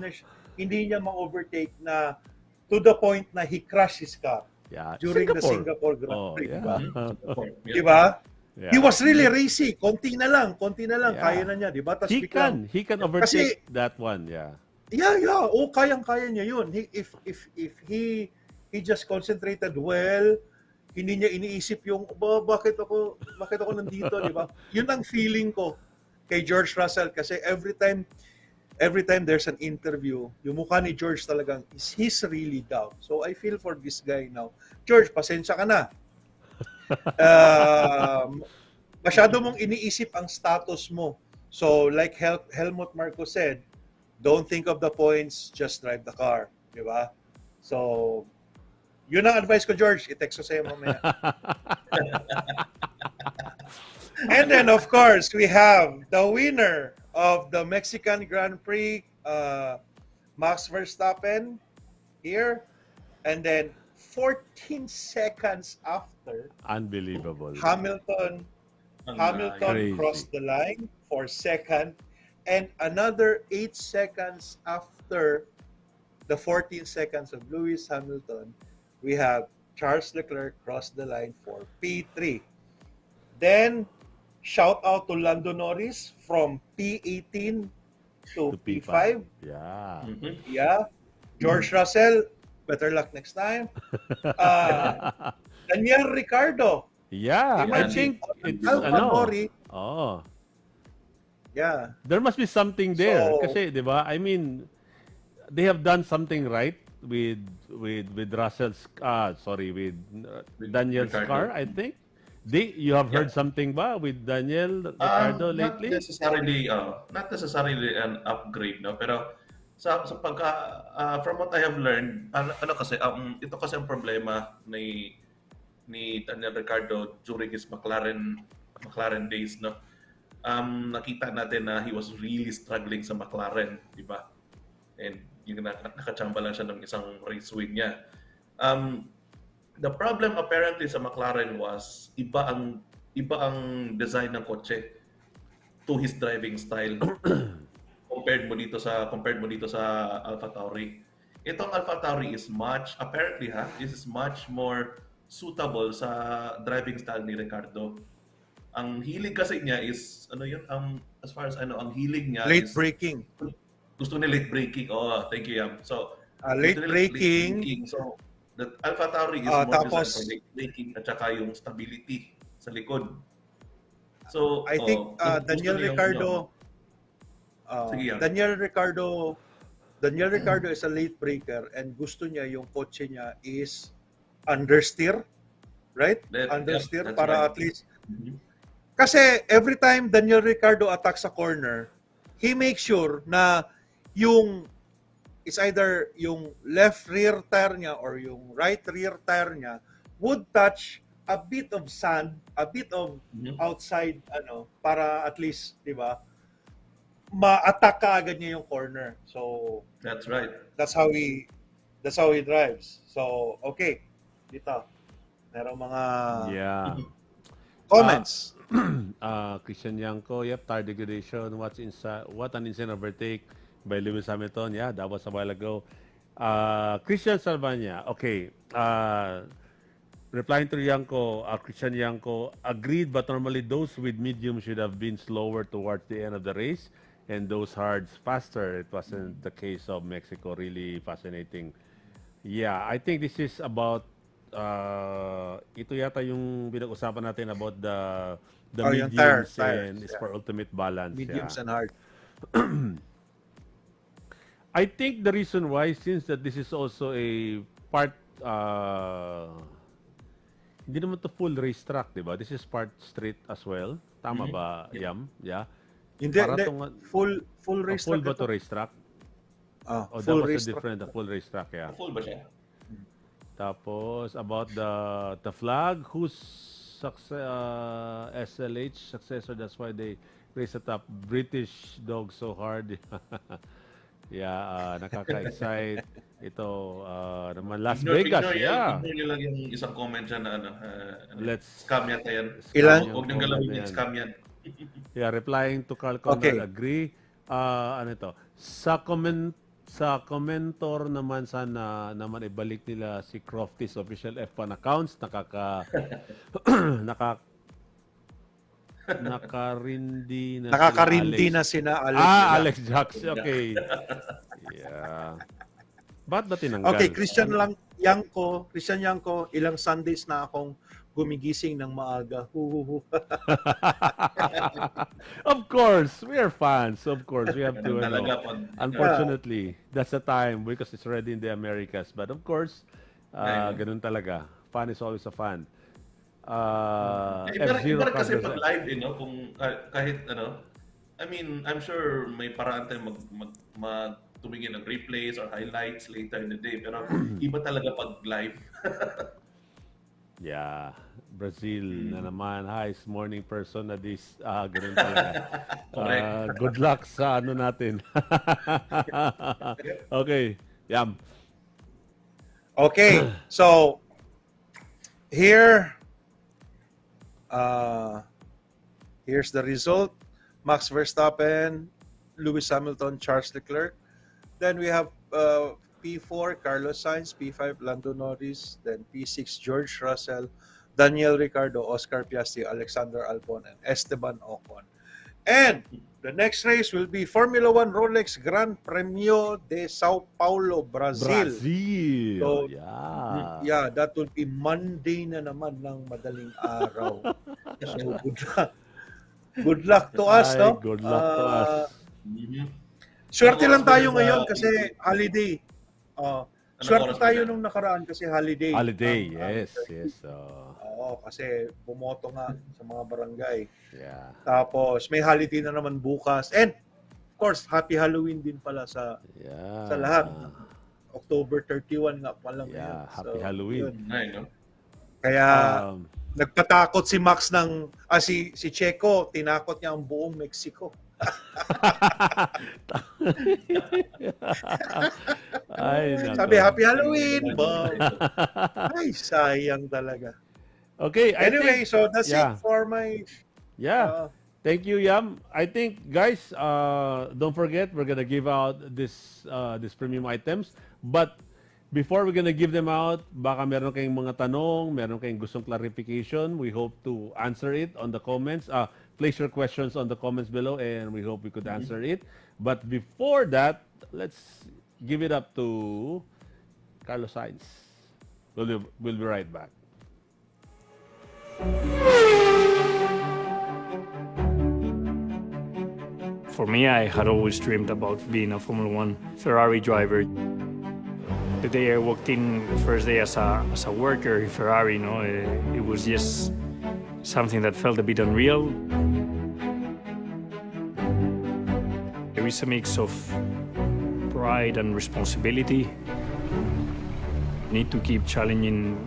niya ma-overtake na to the point na he crashed his car. Yeah. during the Singapore Grand Oh, Prix, yeah. diba? Yeah. Diba? Yeah. He was really racy. Konti na lang, Yeah. kaya na niya, diba? Tas He biglang, can overtake that one, yeah. yeah, oh, kayang-kaya niya yun. If he just concentrated well, hindi niya iniisip yung, bakit ako nandito, di ba? Yun ang feeling ko kay George Russell kasi every time there's an interview, yung mukha ni George talagang, he's really down. So I feel for this guy now. George, pasensya ka na. Masyado mong iniisip ang status mo. So like Helmut Marko said, don't think of the points, just drive the car. Di ba? So, yun ang advice ko, George. I-text ko sa'yo mamaya. And then, of course, we have the winner of the Mexican Grand Prix, Max Verstappen, here. And then, 14 seconds after, Unbelievable. Hamilton Crazy. crossed the line for second. And another 8 seconds after the 14 seconds of Lewis Hamilton, we have Charles Leclerc cross the line for P3. Then, shout out to Lando Norris from P18 to P5. Yeah. Yeah. George Russell, better luck next time. Daniel Ricciardo. Yeah, I Imagine, think it's Alpha-Tauri. Oh. Yeah. There must be something there. So- Kasi, di ba? I mean, they have done something right with Russell's, with Daniel's Ricciardo. car, I think. You have heard something ba with Daniel Ricciardo lately? Not necessarily an upgrade, no, pero sa pagka from what I have learned, ano kasi ito kasi ang problema ni Daniel Ricciardo during his McLaren days, no. Nakita natin na he was really struggling sa McLaren, di ba? And yung nakachamba lang siya ng isang race win niya. The problem apparently sa McLaren was iba ang design ng kotse to his driving style compared mo dito sa AlphaTauri. Itong AlphaTauri is this is much more suitable sa driving style ni Ricardo. Ang hilig kasi niya is as far as ang hilig niya Late is breaking. gusto niya late braking. Oh, thank you, Yam. So, Late gusto niya braking. So, the AlphaTauri is more designed for late braking at saka yung stability sa likod. So, I think gusto Daniel niya yung- Ricciardo Sige, yan. Daniel Ricciardo is a late breaker and gusto niya yung kotse niya is understeer, right? Understeer that's para right. at least Mhm. kasi every time Daniel Ricciardo attacks a corner, he makes sure na it's either yung left rear tire niya or yung right rear tire niya would touch a bit of sand, a bit of Mhm. outside para at least, 'di ba? Ma-attack ka agad niya yung corner. So That's right. that's how he drives. So okay. Dito. Merong mga Yeah. comments. Christian Yanko, yep, tire degradation. What an insane overtake by Lewis Hamilton. Yeah, that was a while ago. Christian Salvania, okay. Replying to Yanko, Christian Yanko, agreed, but normally those with medium should have been slower towards the end of the race and those hards faster. It wasn't the case of Mexico. Really fascinating. Yeah, I think this is about ito yata yung pinag-usapan natin about the Yung mediums tires, and it's for ultimate balance. Mediums yeah. and hard. I think the reason why, since that this is also a part, hindi naman to full racetrack, di ba? This is part street as well. Tama ba, Yam? Yeah. Hindi, Para hindi. tong- Full race Full ba track to ito. racetrack? O Full dapat race sa different, the full racetrack, yeah. Full ba siya? Tapos, about the flag, who's SLH successor, that's why they race at top. British dog so hard. Yeah, nakaka-excite. Ito, naman Las Vegas, yeah. Ignore nyo lang yung isang comment dyan na Let's- scam yata yan. Ilan? Huwag niyong galawin yung scam yan. Yeah, replying to Carl Conrad, Okay. agree. Ano ito? sa commentor naman, sana naman ibalik nila si Crofty's official F1 accounts. naka, nakarindi na Nakakarindi sila na Alex. sina Alex. Alex Jax. Okay. Yeah. Ba't ba tinanggal? Okay, Christian Yanko, ilang Sundays na akong gumigising ng maaga. Huhuhu. Of course, we are fans. Of course, we have to. Talaga pag Unfortunately, that's the time because it's already in the Americas. But of course, ganun talaga. Fan is always a fan. Iba rin kasi F0 pag live, kung kahit I mean, I'm sure may paraan tayo tumingin ng replays or highlights later in the day. Pero iba talaga pag live. Yeah, Brazil na naman. Hi, morning person na this. Ganun talaga. Correct. Good luck sa ano natin. Okay, Yam. Okay, so here's the result. Max Verstappen, Lewis Hamilton, Charles Leclerc. Then we have P4, Carlos Sainz, P5, Lando Norris, then P6, George Russell, Daniel Ricciardo, Oscar Piastri, Alexander Albon, and Esteban Ocon. And the next race will be Formula 1 Rolex Gran Premio de Sao Paulo, Brazil. So, yeah, that will be Monday na naman ng madaling araw. So, good luck to us, no? Good luck to us. Swerte lang tayo ngayon kasi holiday. Swerte oras ba tayo yan? nung nakaraan kasi holiday. Holiday, Ang- yes. Oo, kasi bumoto nga sa mga barangay. Yeah. Tapos may holiday na naman bukas. And of course, happy Halloween din pala sa lahat. October 31 nga pa lang. Yeah, ngayon. happy So, Halloween. yun. Ay, no? Kaya nagpatakot si Max si Checo, tinakot niya ang buong Mexico. Ay, nako. Sabi, happy Halloween! Bob. Ay, sayang talaga. Okay, Anyway, so that's yeah. it for my... Thank you, Yam. I think, guys, don't forget, we're gonna give out this premium items. But before we're gonna give them out, baka meron kayong mga tanong, meron kayong gustong clarification. We hope to answer it on the comments. Place your questions on the comments below, and we hope we could answer it. But before that, let's give it up to Carlos Sainz. We'll be right back. For me, I had always dreamed about being a Formula One Ferrari driver. The day I walked in, the first day as a worker in Ferrari, it was just something that felt a bit unreal. There is a mix of pride and responsibility. You need to keep challenging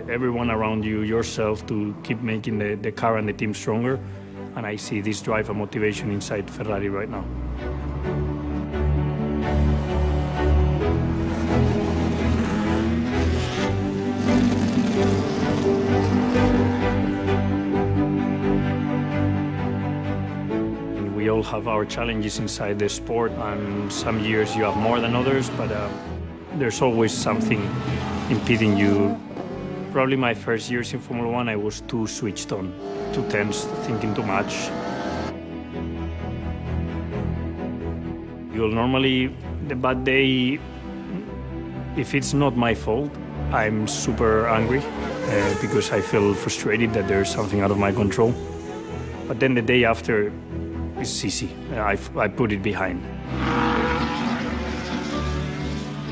everyone around you, yourself, to keep making the car and the team stronger. And I see this drive and motivation inside Ferrari right now. We all have our challenges inside the sport, and some years you have more than others, but there's always something impeding you. Probably my first years in Formula One, I was too switched on, too tense, thinking too much. You'll normally, the bad day, if it's not my fault, I'm super angry because I feel frustrated that there's something out of my control. But then the day after, it's easy. I put it behind.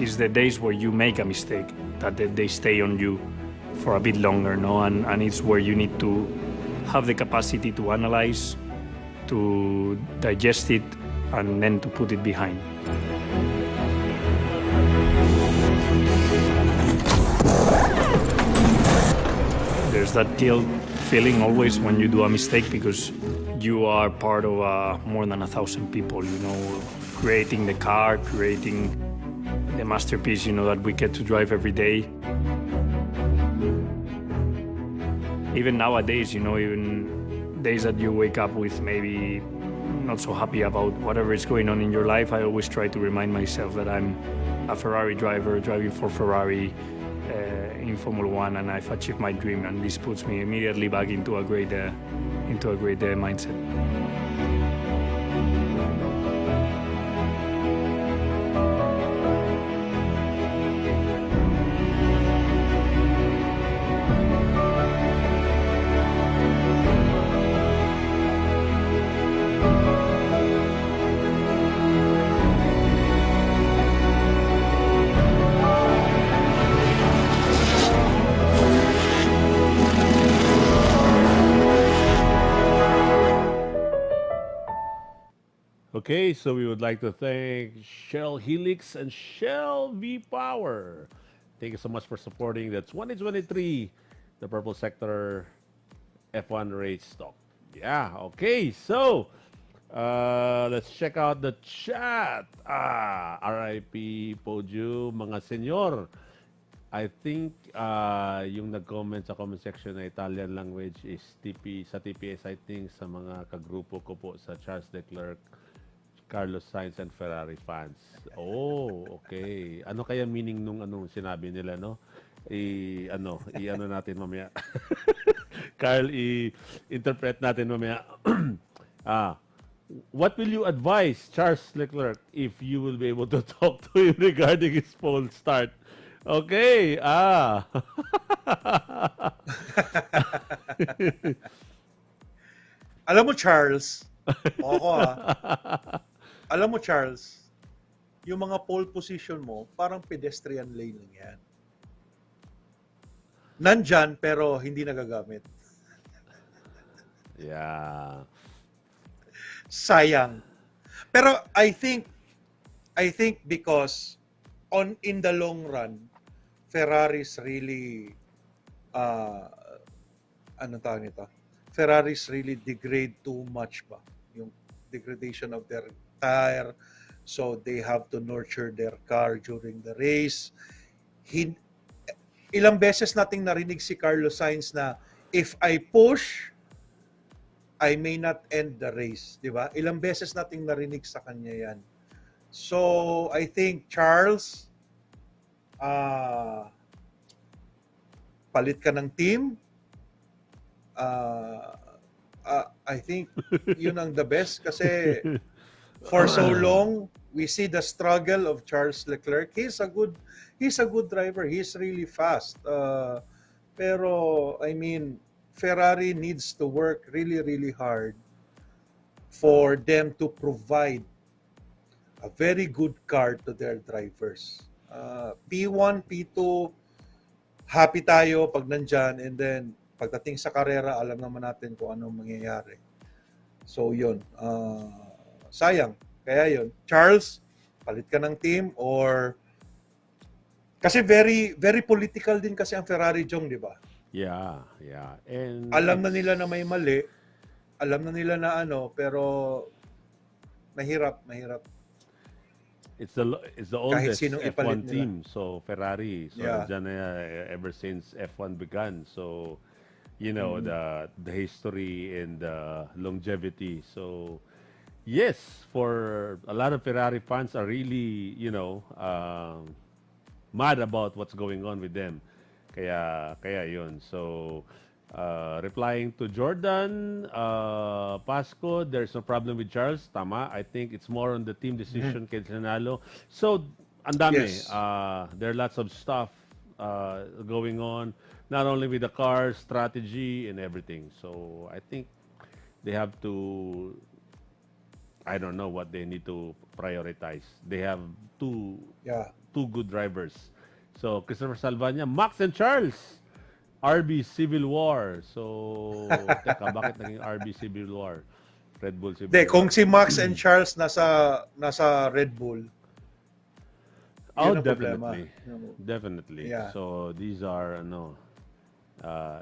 It's the days where you make a mistake that they stay on you for a bit longer, no? And it's where you need to have the capacity to analyze, to digest it, and then to put it behind. There's that guilt feeling always when you do a mistake because you are part of more than 1,000 people, creating the car, creating the masterpiece, that we get to drive every day. Even nowadays, even days that you wake up with maybe not so happy about whatever is going on in your life, I always try to remind myself that I'm a Ferrari driver driving for Ferrari in Formula One, and I've achieved my dream, and this puts me immediately back into a great mindset. Okay, so we would like to thank Shell Helix and Shell V Power. Thank you so much for supporting the 2023 the Purple Sector F1 race stock. Yeah, okay, so let's check out the chat. RIP Podium, mga senyor. I think yung nag-comment sa comment section na Italian language is sa TPS, I think, sa mga kagrupo ko po sa Charles Leclerc, Carlos Sainz, and Ferrari fans. Oh, okay. Ano kaya meaning nung sinabi nila, no? I-ano natin mamaya. Carl, i-interpret natin mamaya. What will you advise Charles Leclerc if you will be able to talk to him regarding his pole start? Okay, Alam mo, Charles, alam mo, Charles, yung mga pole position mo, parang pedestrian lane lang yan. Nandyan, pero hindi nagagamit. Yeah. Sayang. Pero I think because in the long run, Ferraris really ano tawag nito? Ferraris really degrade too much ba? Yung degradation of their tire, so they have to nurture their car during the race. Ilang beses nating narinig si Carlos Sainz na if I push, I may not end the race, di ba? Ilang beses nating narinig sa kanya yan. So, I think, Charles, palit ka ng team. I think yun ang the best kasi for so long we see the struggle of Charles Leclerc. He's a good driver. He's really fast. Pero I mean, Ferrari needs to work really, really hard for them to provide a very good car to their drivers. P1, P2, happy tayo pag nandyan, and then pagdating sa karera, alam naman natin kung anong mangyayari. So yun, sayang. Kaya yun, Charles, palit ka ng team or kasi very very political din kasi ang Ferrari, Jong, di ba? Yeah. And alam na nila na may mali, alam na nila na pero mahirap. It's the oldest F1 nila. team, so Ferrari. So Yeah. dyan ever since F1 began. So you know the history and the longevity. So yes, for a lot of Ferrari fans are really mad about what's going on with them. Kaya yun. So replying to Jordan Pasco, there's no problem with Charles. Tama. I think it's more on the team decision kay Sanalo. So ang dami. Yes. There are lots of stuff going on, not only with the car strategy and everything. So I think they have to, I don't know what they need to prioritize. They have two good drivers. So Christopher Salvania, Max and Charles, RB Civil War. So teka, bakit naging RB Civil War? Red Bull Civil War. Kung si Max and Charles nasa Red Bull. Oh, yun ang problema. Definitely. Yeah. So these are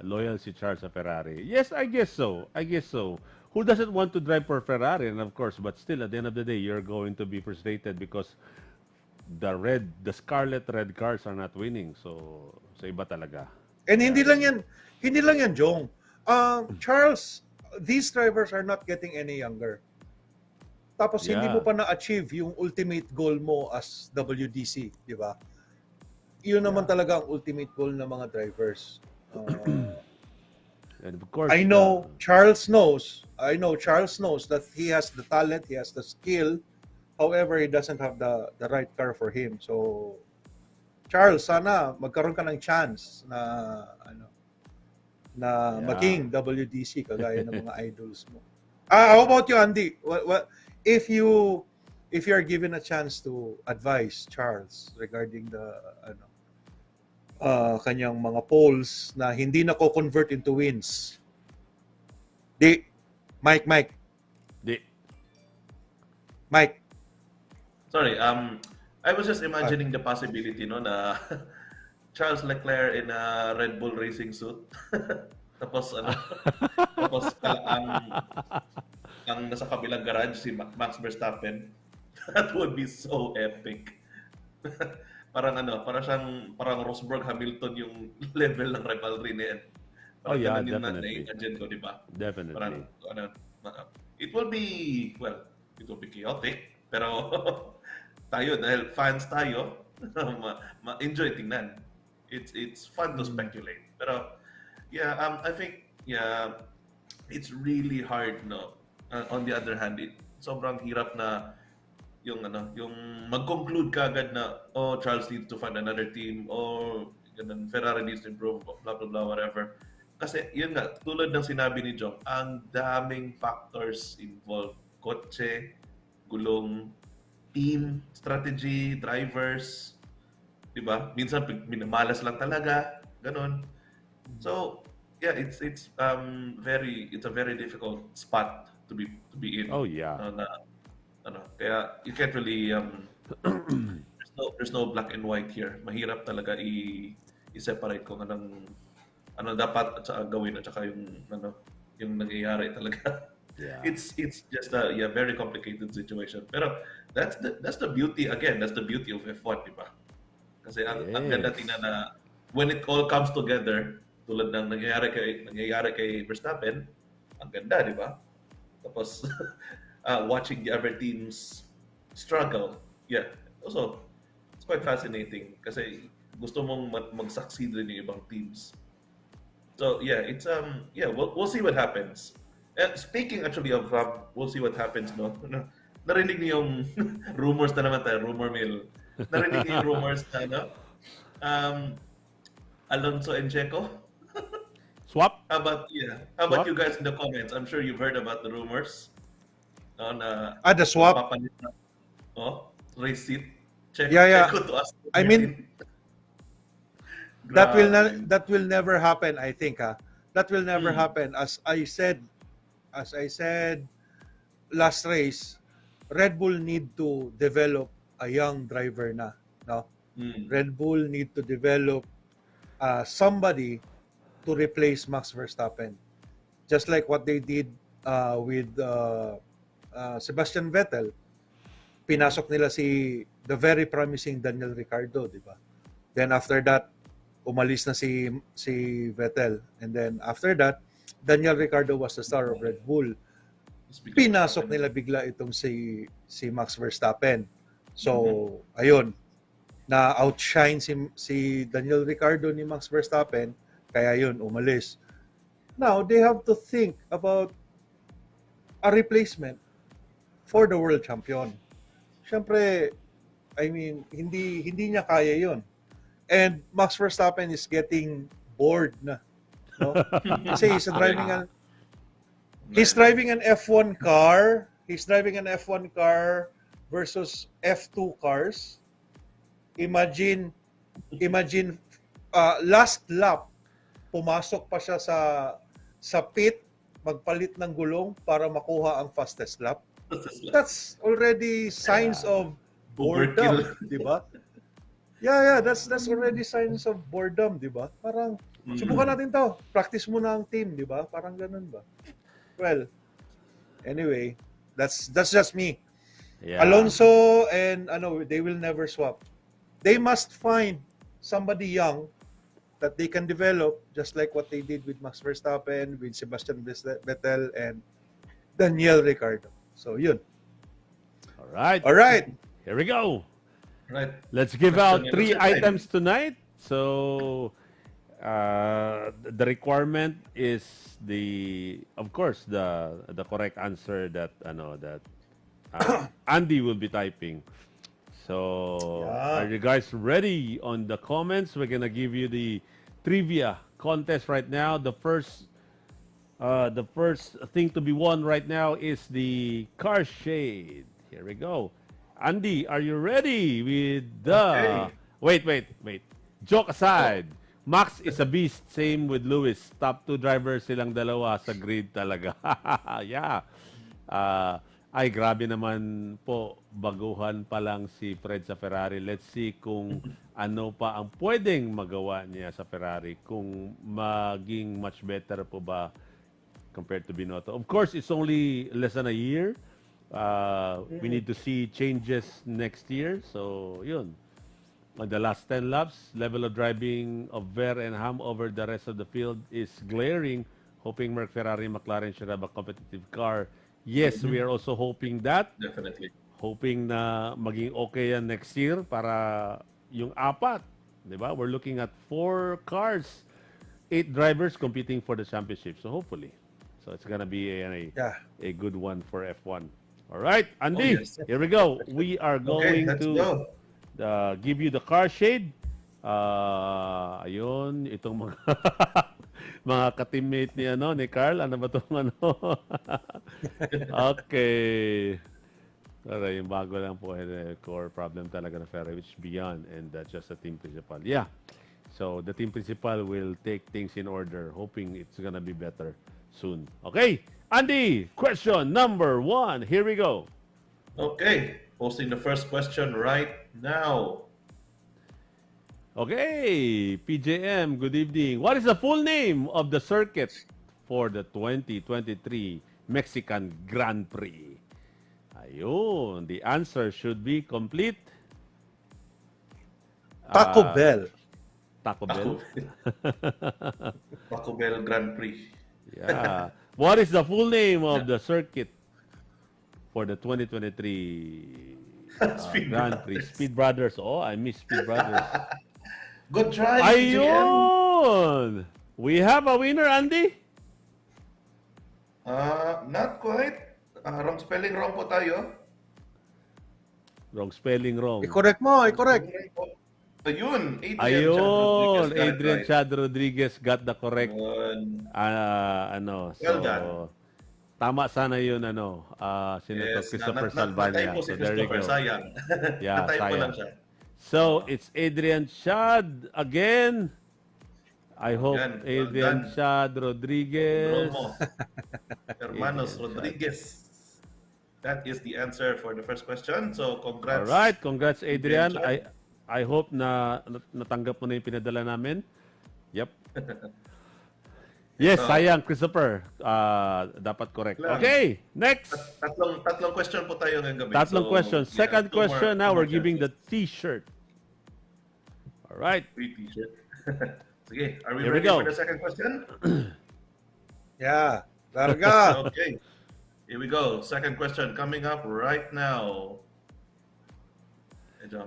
loyal si Charles sa Ferrari. Yes, I guess so. Who doesn't want to drive for Ferrari? And of course, but still at the end of the day, you're going to be frustrated because the scarlet red cars are not winning. So iba talaga. And hindi lang yan, Jong. Charles, these drivers are not getting any younger. tapos hindi Yeah. mo pa na-achieve yung ultimate goal mo as WDC, di ba? Yun naman talaga ang ultimate goal ng mga drivers. And of course, I know Charles knows that he has the talent, he has the skill. However, he doesn't have the right car for him. So, Charles, sana magkaroon ka ng chance na Yeah. maging WDC kagaya ng mga idols mo. How about you, Andy? What if you are given a chance to advise Charles regarding the kanyang mga polls na hindi na convert into wins? Mike. Di. Sorry, I was just imagining the possibility, no, na Charles Leclerc in a Red Bull racing suit. Tapos ang nasa kabilang garage si Max Verstappen. That would be so epic. parang Rosberg Hamilton yung level ng rivalry na yan. Oh, yeah, ganun yung definitely. na-imagine ko, di ba? Definitely. It will be chaotic, pero tayo, dahil fans tayo, ma-enjoy tingnan. It's fun to speculate. Pero, yeah, I think, yeah, it's really hard, no? On the other hand, sobrang hirap na yung mag-conclude ka agad na, oh, Charles needs to find another team, or ganun, Ferrari needs to improve, blah, blah, blah, whatever. Kasi, yun nga, tulad ng sinabi ni Jong, ang daming factors involved. Kotse, gulong, team, strategy, drivers, di ba? Minsan, minamalas lang talaga, ganun. So, yeah, it's a very difficult spot to be in. Oh, yeah. Kaya you can't really there's no black and white here. Mahirap talaga i-separate kung ano dapat at saka gawin at saka yung nangyayari talaga. Yeah. It's just a very complicated situation. Pero that's the beauty again. That's the beauty of F1, di ba? Kasi ang ganda tingnan na when it all comes together, tulad ng nangyayari kay Verstappen, ang ganda, di ba? Tapos watching the other teams struggle, yeah, also it's quite fascinating kasi gusto mong mag-succeed rin yung ibang teams. So yeah, it's we'll see what happens. Speaking actually of we'll see what happens, no? Narinig niyo yung rumors na naman tayo, rumor mill. Narinig niyo yung rumors na Alonso and Checo? Swap? How about you guys in the comments? I'm sure you've heard about the rumors. The swap. Papalit na, race seat. Checo, Yeah. Checo to Aston I mean, Martin. that will never happen, I think. That will never happen. As I said last race, Red Bull need to develop a young driver na, no? Red Bull need to develop somebody to replace Max Verstappen. Just like what they did with Sebastian Vettel. Pinasok nila the very promising Daniel Ricciardo, di ba? Then after that, umalis na si Vettel. And then after that, Daniel Ricciardo was the star of Red Bull. Pinasok nila bigla itong si Max Verstappen. So, ayun, na outshine si Daniel Ricciardo ni Max Verstappen, kaya yun, umalis. Now, they have to think about a replacement for the world champion. Siyempre, I mean, hindi niya kaya yun. And Max Verstappen is getting bored na. No? Kasi he's driving an F1 car. He's driving an F1 car versus F2 cars. Imagine last lap pumasok pa siya sa pit, magpalit ng gulong para makuha ang fastest lap. That's already signs of boredom, di ba? Yeah, that's already signs of boredom, di ba? Parang subukan natin 'to. Practice muna ang team, di ba? Parang ganun ba? Well, anyway, that's just me. Yeah. Alonso and they will never swap. They must find somebody young that they can develop, just like what they did with Max Verstappen, with Sebastian Vettel, and Daniel Ricciardo. So, yun. right. All right. Here we go. Right. Let's give Question out and 3 answer time. items tonight. So, the requirement is of course, the correct answer that Andy will be typing. So, Yeah. are you guys ready on the comments? We're gonna give you the trivia contest right now. The first thing to be won right now is the car shade. Here we go. Andy, are you ready with the... Okay. Wait. Joke aside. Max is a beast. Same with Lewis. Top 2 drivers silang dalawa sa grid talaga. Yeah. Ay, grabe naman po. Baguhan pa lang si Fred sa Ferrari. Let's see kung ano pa ang pwedeng magawa niya sa Ferrari. Kung maging much better po ba compared to Binotto. Of course, it's only less than a year. We need to see changes next year. So, yun. On the last 10 laps, level of driving of Ver and Ham over the rest of the field is glaring. Hoping Merc, Ferrari, McLaren should have a competitive car. Yes, we are also hoping that. Definitely. Hoping na maging okay yan next year para yung apat. Diba? We're looking at 4 cars, 8 drivers competing for the championship. So hopefully. So it's gonna be a good one for F1. All right, Andy, yes. here we go. We are Okay, going let's to go. give you the car shade. Ayun, itong mga mga ka-teammate ni Carl. Ano ba itong Okay. Pero yung bago lang po, core problem talaga na Ferrari, which is beyond and just the team principal. Yeah. So the team principal will take things in order, hoping it's gonna be better soon. Okay, Andy, question number 1. Here we go. Okay. Posting the first question right now. Okay, PJM, good evening. What is the full name of the circuit for the 2023 Mexican Grand Prix? Ayun, the answer should be complete. Taco Bell. Taco Bell. Taco Bell Grand Prix. Yeah. What is the full name of the circuit for the 2023 Speed Grand Prix? Brothers. Speed Brothers. Oh, I miss Speed Brothers. Good try, GM. Ayun! We have a winner, Andy? Not quite. Wrong spelling, wrong po tayo. Wrong spelling, wrong. I-correct mo, i-correct. Ayun, Ayun, Adrian Adrian Chad Rodriguez got the correct Well done. tama sana yun sino to? Christopher Salvania. Natypo si So there you Christopher, go. sayang. Yeah, Natypo sayang. lang siya. So it's Adrian Chad again. I hope Yan, well Adrian done. Chad Rodriguez. Romo. Hermanos Rodriguez. That is the answer for the first question. So congrats. All right, congrats Adrian. Chad. I hope na natanggap mo na yung pinadala namin. Yep. Yes, sayang Christopher. Dapat correct. Lang. Okay, next. Tatlong question po tayo ngayong gabi. Tatlong So, questions. yeah, Second two more- question now, two we're more giving the chances. T-shirt. All right. Free t-shirt. Sige, are we Here we ready go. for the second question? Yeah. Larga. Okay. Here we go. Second question coming up right now.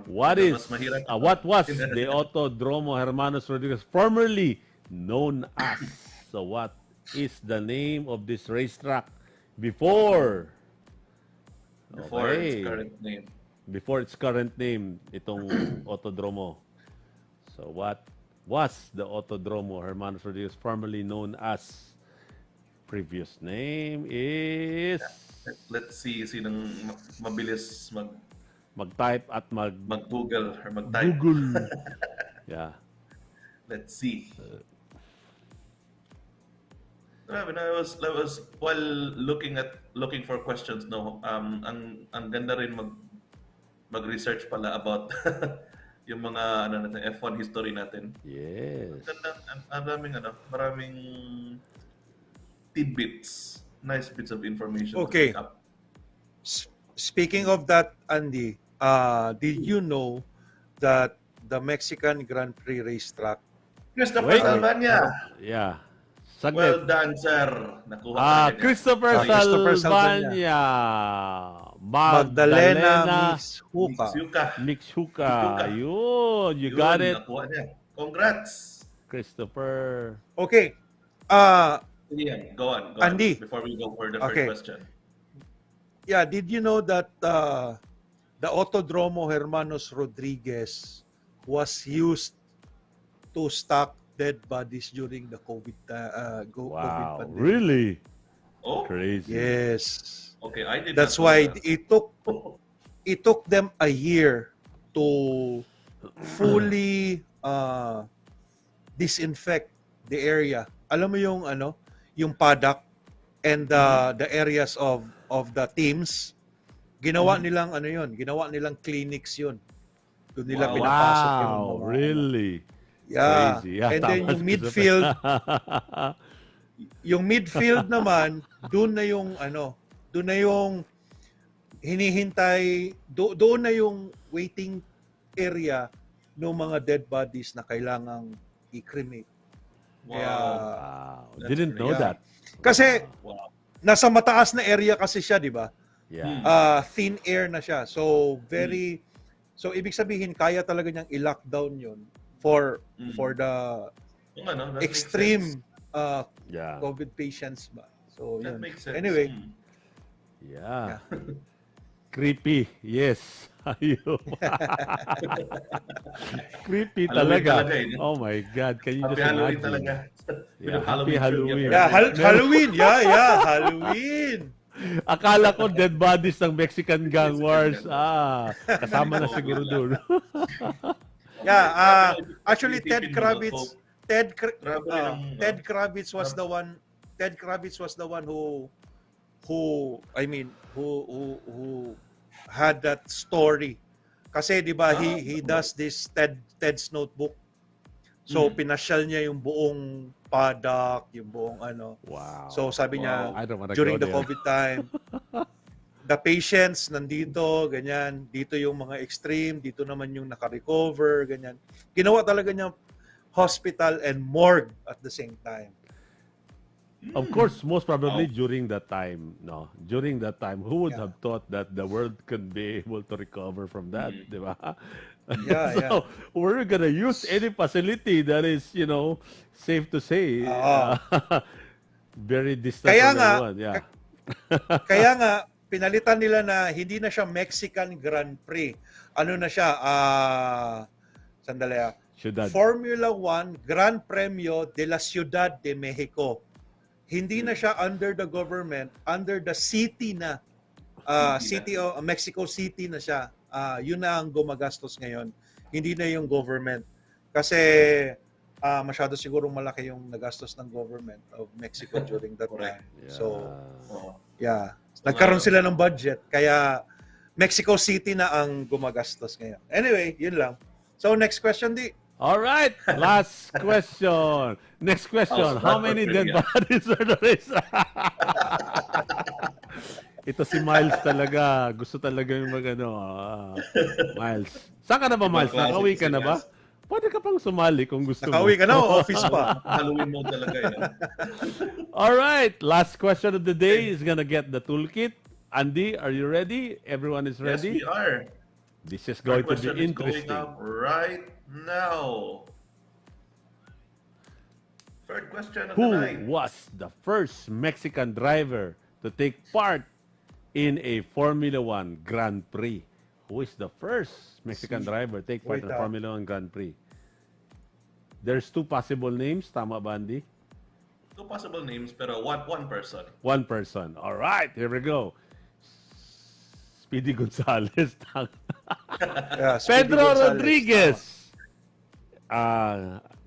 What Medyo is mas mahirap. what was the Autodromo Hermanos Rodriguez formerly known as? So what is the name of this racetrack before? Before its Okay. current name. Before its current name, itong Autodromo. So what was the Autodromo Hermanos Rodriguez formerly known as? Previous name is... Let's see sinong mabilis Mag-type at mag-Google or mag-type. Google. Yeah. Let's see. When I was while looking for questions, no, ang ganda rin mag-research pala about yung mga natin F1 history natin. Yes. Maraming tidbits, nice bits of information. Okay. To pick up. Speaking of that, Andy, did you know that the Mexican Grand Prix racetrack, Christopher Wait. Salvania. Yeah. Well Saglit. done, sir. Nakuha ka niya. Christopher Christopher Salvania. Magdalena Mixhuka. Mixuka. Mixhuka. Mixhuka. Yun, you got it, Nakuha niya. Congrats! Christopher. Okay. Ian, go on. Andy. Before we go for the Okay. first question. Yeah, did you know that the Autodromo Hermanos Rodriguez was used to stock dead bodies during the COVID COVID Wow, pandemic? really? Oh, Crazy. Yes. okay. I did That's not know why that. it took them a year to fully disinfect the area. Alam mo yung yung paddock and the areas of the teams. Ginawa nilang ginawa nilang clinics yun. Doon nila Wow. pinapasok yung Wow, mga really? Yeah. Crazy. Yeah, And then tama yung si midfield, Christopher. yung midfield naman, doon na yung hinihintay, doon na yung waiting area ng mga dead bodies na kailangang i-cremate. Wow. Wow, That's didn't know great. that. Kasi Wow. nasa mataas na area kasi siya, di ba? Yeah. Thin air na siya. So so ibig sabihin kaya talaga niyang i-lockdown 'yon for the Yung ano, that makes extreme sense. Yeah. COVID patients ba. So That yun. makes sense. Anyway, Yeah. Creepy. Yes. Ayun. Creepy Halloween talaga. talaga eh. Oh my God. Can you Happy just Halloween imagine? talaga. Yeah, Halloween happy Halloween. yeah, Halloween. Yeah, Halloween. Akala ko dead bodies ng Mexican gang wars. Kasama na Oh, siguro good doon. Yeah, actually Philippine Ted Grabe rin ang, Ted Kravitz was the one who had that story. Kasi 'di ba he does this Ted's Notebook. So pinasyal niya yung buong paddock, yung buong Wow. So sabi niya I don't wanna during go the there. COVID time, the patients nandito, ganyan, dito yung mga extreme, dito naman yung naka-recover, ganyan. Ginawa talaga niya hospital and morgue at the same time. Of course, most probably during that time, who would have thought that the world could be able to recover from that, di ba? Yeah, So, we're gonna use any facility that is, safe to say, very distant Kaya from nga, everyone. Yeah. Kaya nga, pinalitan nila na hindi na siya Mexican Grand Prix. Ano na siya? Sandali Ciudad. Formula 1 Gran Premio de la Ciudad de Mexico. Hindi na siya under the government, under the city na. City of Mexico City na siya. Yun na ang gumagastos ngayon. Hindi na yung government. Kasi masyado sigurong malaki yung nagastos ng government of Mexico during that time. Yeah. So, Oh. yeah. Nagkaroon sila ng budget. Kaya Mexico City na ang gumagastos ngayon. Anyway, yun lang. So, next question, Di. All right, last question. Next question. How many dead bodies are there is? Ito si Miles talaga. Gusto talaga yung Miles. Saan ka na ba, Miles? Nakauwi ka na ba? Pwede ka pang sumali kung gusto mo. Nakauwi ka na o office pa? Halloween mode talaga yun. All right, last question of the day is gonna get the toolkit. Andy, are you ready? Everyone is Yes, ready? we are. This is Third going to question be is going interesting. up right now. Third question of Who the night. was the first Mexican driver to take part in a Formula 1 Grand Prix? Who is the first Mexican driver to take part in a Formula 1 Grand Prix? There's two possible names. Tama ba, Andy? Two possible names, pero one person. One person. All right, here we go. Speedy Gonzalez. Yeah, Speedy Pedro Gonzalez. Rodriguez.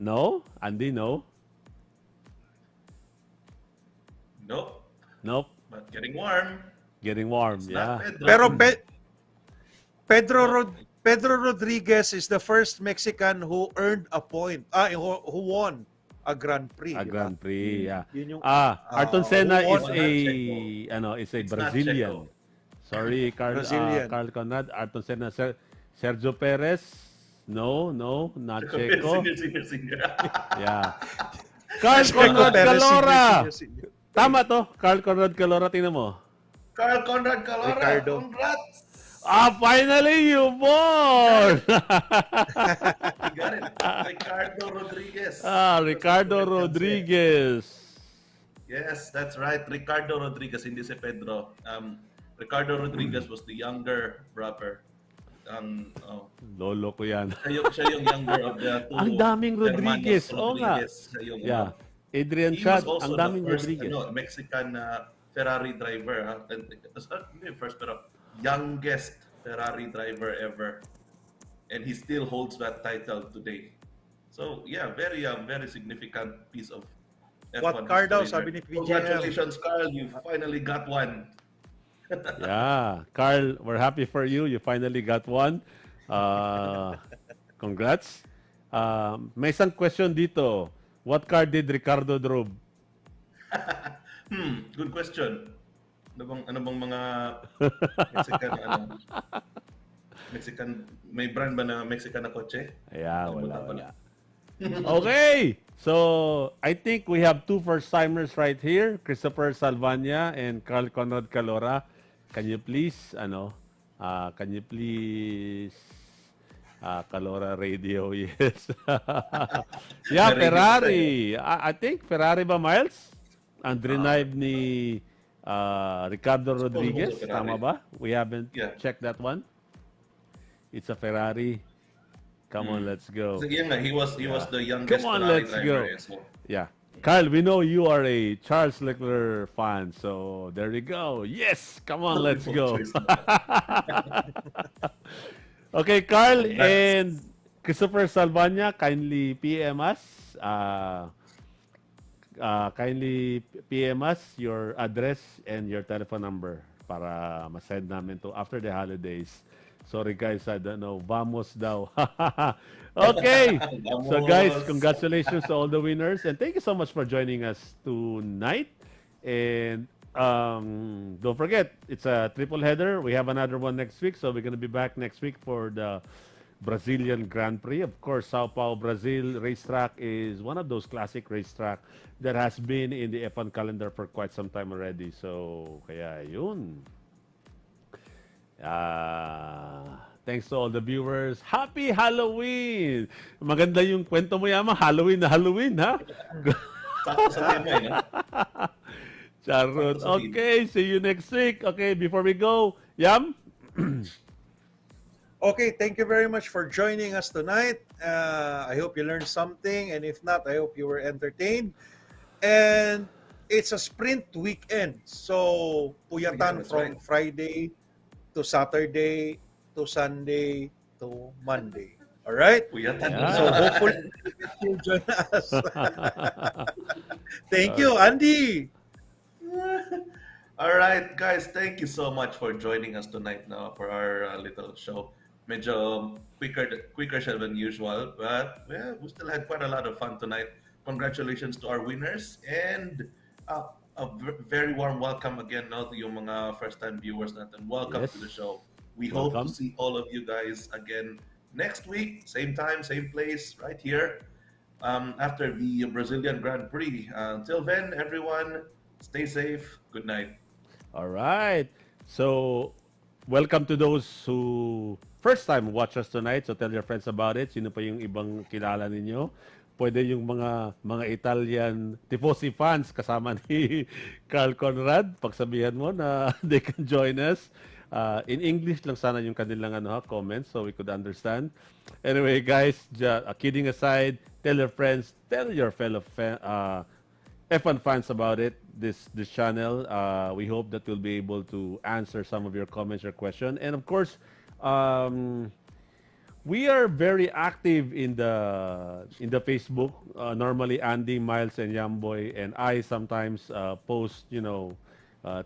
No? Andy, no? Nope. Nope. But getting warm. Getting warm, It's yeah. not Pedro. Pero Pedro Rodriguez is the first Mexican who earned a point. Who won a Grand Prix. A di ba? Grand Prix, yeah. Yun yung Ayrton Senna who is won? is a It's not Brazilian. Checo. Sorry, Brazilian. Carl Conrad. Ayrton Senna. Sergio Perez. No, not Checo. Senior. Yeah. Carl Checo Conrad Perez, Calora. senior. Tama to. Carl Conrad Calora, tingnan mo. Carl Conrad Calora, Ricardo. congrats! Finally, you born! You got it. Ricardo Rodriguez. Ricardo Correct answer. Rodriguez. Yes, that's right. Ricardo Rodriguez, hindi si Pedro. Ricardo Rodriguez was the younger brother. Lolo ko yan. Siya yung younger of the two Ang daming Rodriguez. hermanos Oo nga. Rodriguez. Siya yung, Yeah. Adrian he Chad, was also ang the daming first Rodriguez. Mexican Ferrari driver. Hindi first, pero youngest Ferrari driver ever. And he still holds that title today. So, yeah, very significant piece of F1 What car daw, history sabi there. ni PJM? Congratulations, Carl. You finally got one. Yeah. Carl, we're happy for you. You finally got one. Congrats. May isang question dito. What car did Ricardo drove? Good question. Ano bang mga Mexican, Mexican, may brand ba na Mexican na kotse? Yeah, Nakalimutan ko wala. na. Okay. So, I think we have two first-timers right here, Christopher Salvania and Carl Conrad Calora. Can you please, Calora Radio, yes. Yeah, Narinig Ferrari. I think Ferrari ba, Miles? Ang drive ni Ricardo Rodriguez. Ferrari. Tama ba? We haven't Yeah. checked that one. It's a Ferrari. Come on, let's go. So, yun nga, he was the youngest Come on, Ferrari let's driver. go. So, Yeah. Carl, we know you are a Charles Leclerc fan, so there you go. Yes, come on, let's go. choice na. Okay, Carl Congrats. and Christopher Salvania, kindly PM us your address and your telephone number para masend namin to after the holidays. Sorry guys, I don't know. Vamos daw. Okay. So guys, Vamos. congratulations to all the winners and thank you so much for joining us tonight. And don't forget, it's a triple header. We have another one next week, so we're going to be back next week for the Brazilian Grand Prix. Of course, Sao Paulo, Brazil racetrack is one of those classic racetrack that has been in the F1 calendar for quite some time already. So, kaya yun. Thanks to all the viewers. Happy Halloween! Maganda yung kwento mo, Yama. Halloween na Halloween, ha? Sakto sa tema eh, no? Charot. Sakto sa team. Okay, see you next week. Okay, before we go, Yam? Okay, thank you very much for joining us tonight. I hope you learned something, and if not, I hope you were entertained. And it's a sprint weekend, so Yeah, puyatan that's from right. Friday to Saturday to Sunday to Monday. All right? Puyatan. So hopefully you'll join us. Thank you, Andy. All right, guys, thank you so much for joining us tonight now for our little show. Medyo quicker siya than usual, but yeah, we still had quite a lot of fun tonight. Congratulations to our winners and a very warm welcome again now to yung mga first-time viewers natin. Welcome Yes. to the show. We hope to Welcome. see all of you guys again next week, same time, same place, right here, after the Brazilian Grand Prix. Until then, everyone, stay safe. Good night. All right. So, welcome to those who first time watch us tonight. So, tell your friends about it. Sino pa yung ibang kilala ninyo? Pwede yung mga Italian Tifosi fans kasama ni Carl Conrad. Pagsabihan mo na they can join us. In English lang sana yung kanilang comments so we could understand. Anyway, guys, kidding aside, tell your friends, tell your fellow F1 fans about it, this channel. We hope that we'll be able to answer some of your comments or questions. And of course, we are very active in the Facebook. Normally, Andy, Miles, and Yamboy and I sometimes post,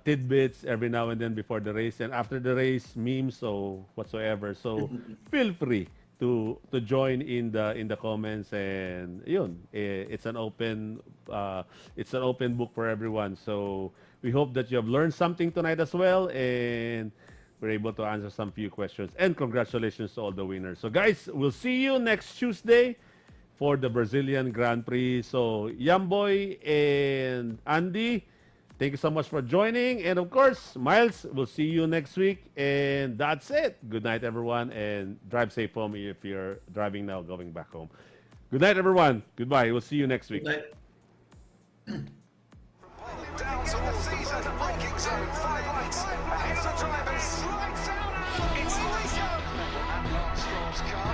tidbits every now and then before the race and after the race, memes or whatsoever. So feel free to join in the comments and yun, it's an open book for everyone. So we hope that you have learned something tonight as well and we're able to answer some few questions. And congratulations to all the winners. So guys, we'll see you next Tuesday for the Brazilian Grand Prix. So Yamboy and Andy, Thank you so much for joining. And of course, Miles, we'll see you next week. And that's it. Good night, everyone. And drive safe home if you're driving now, going back home. Good night, everyone. Goodbye. We'll see you next week. Good night. Down to the season, braking zone, 5 lights, ahead of the drivers. It's Stroll's car.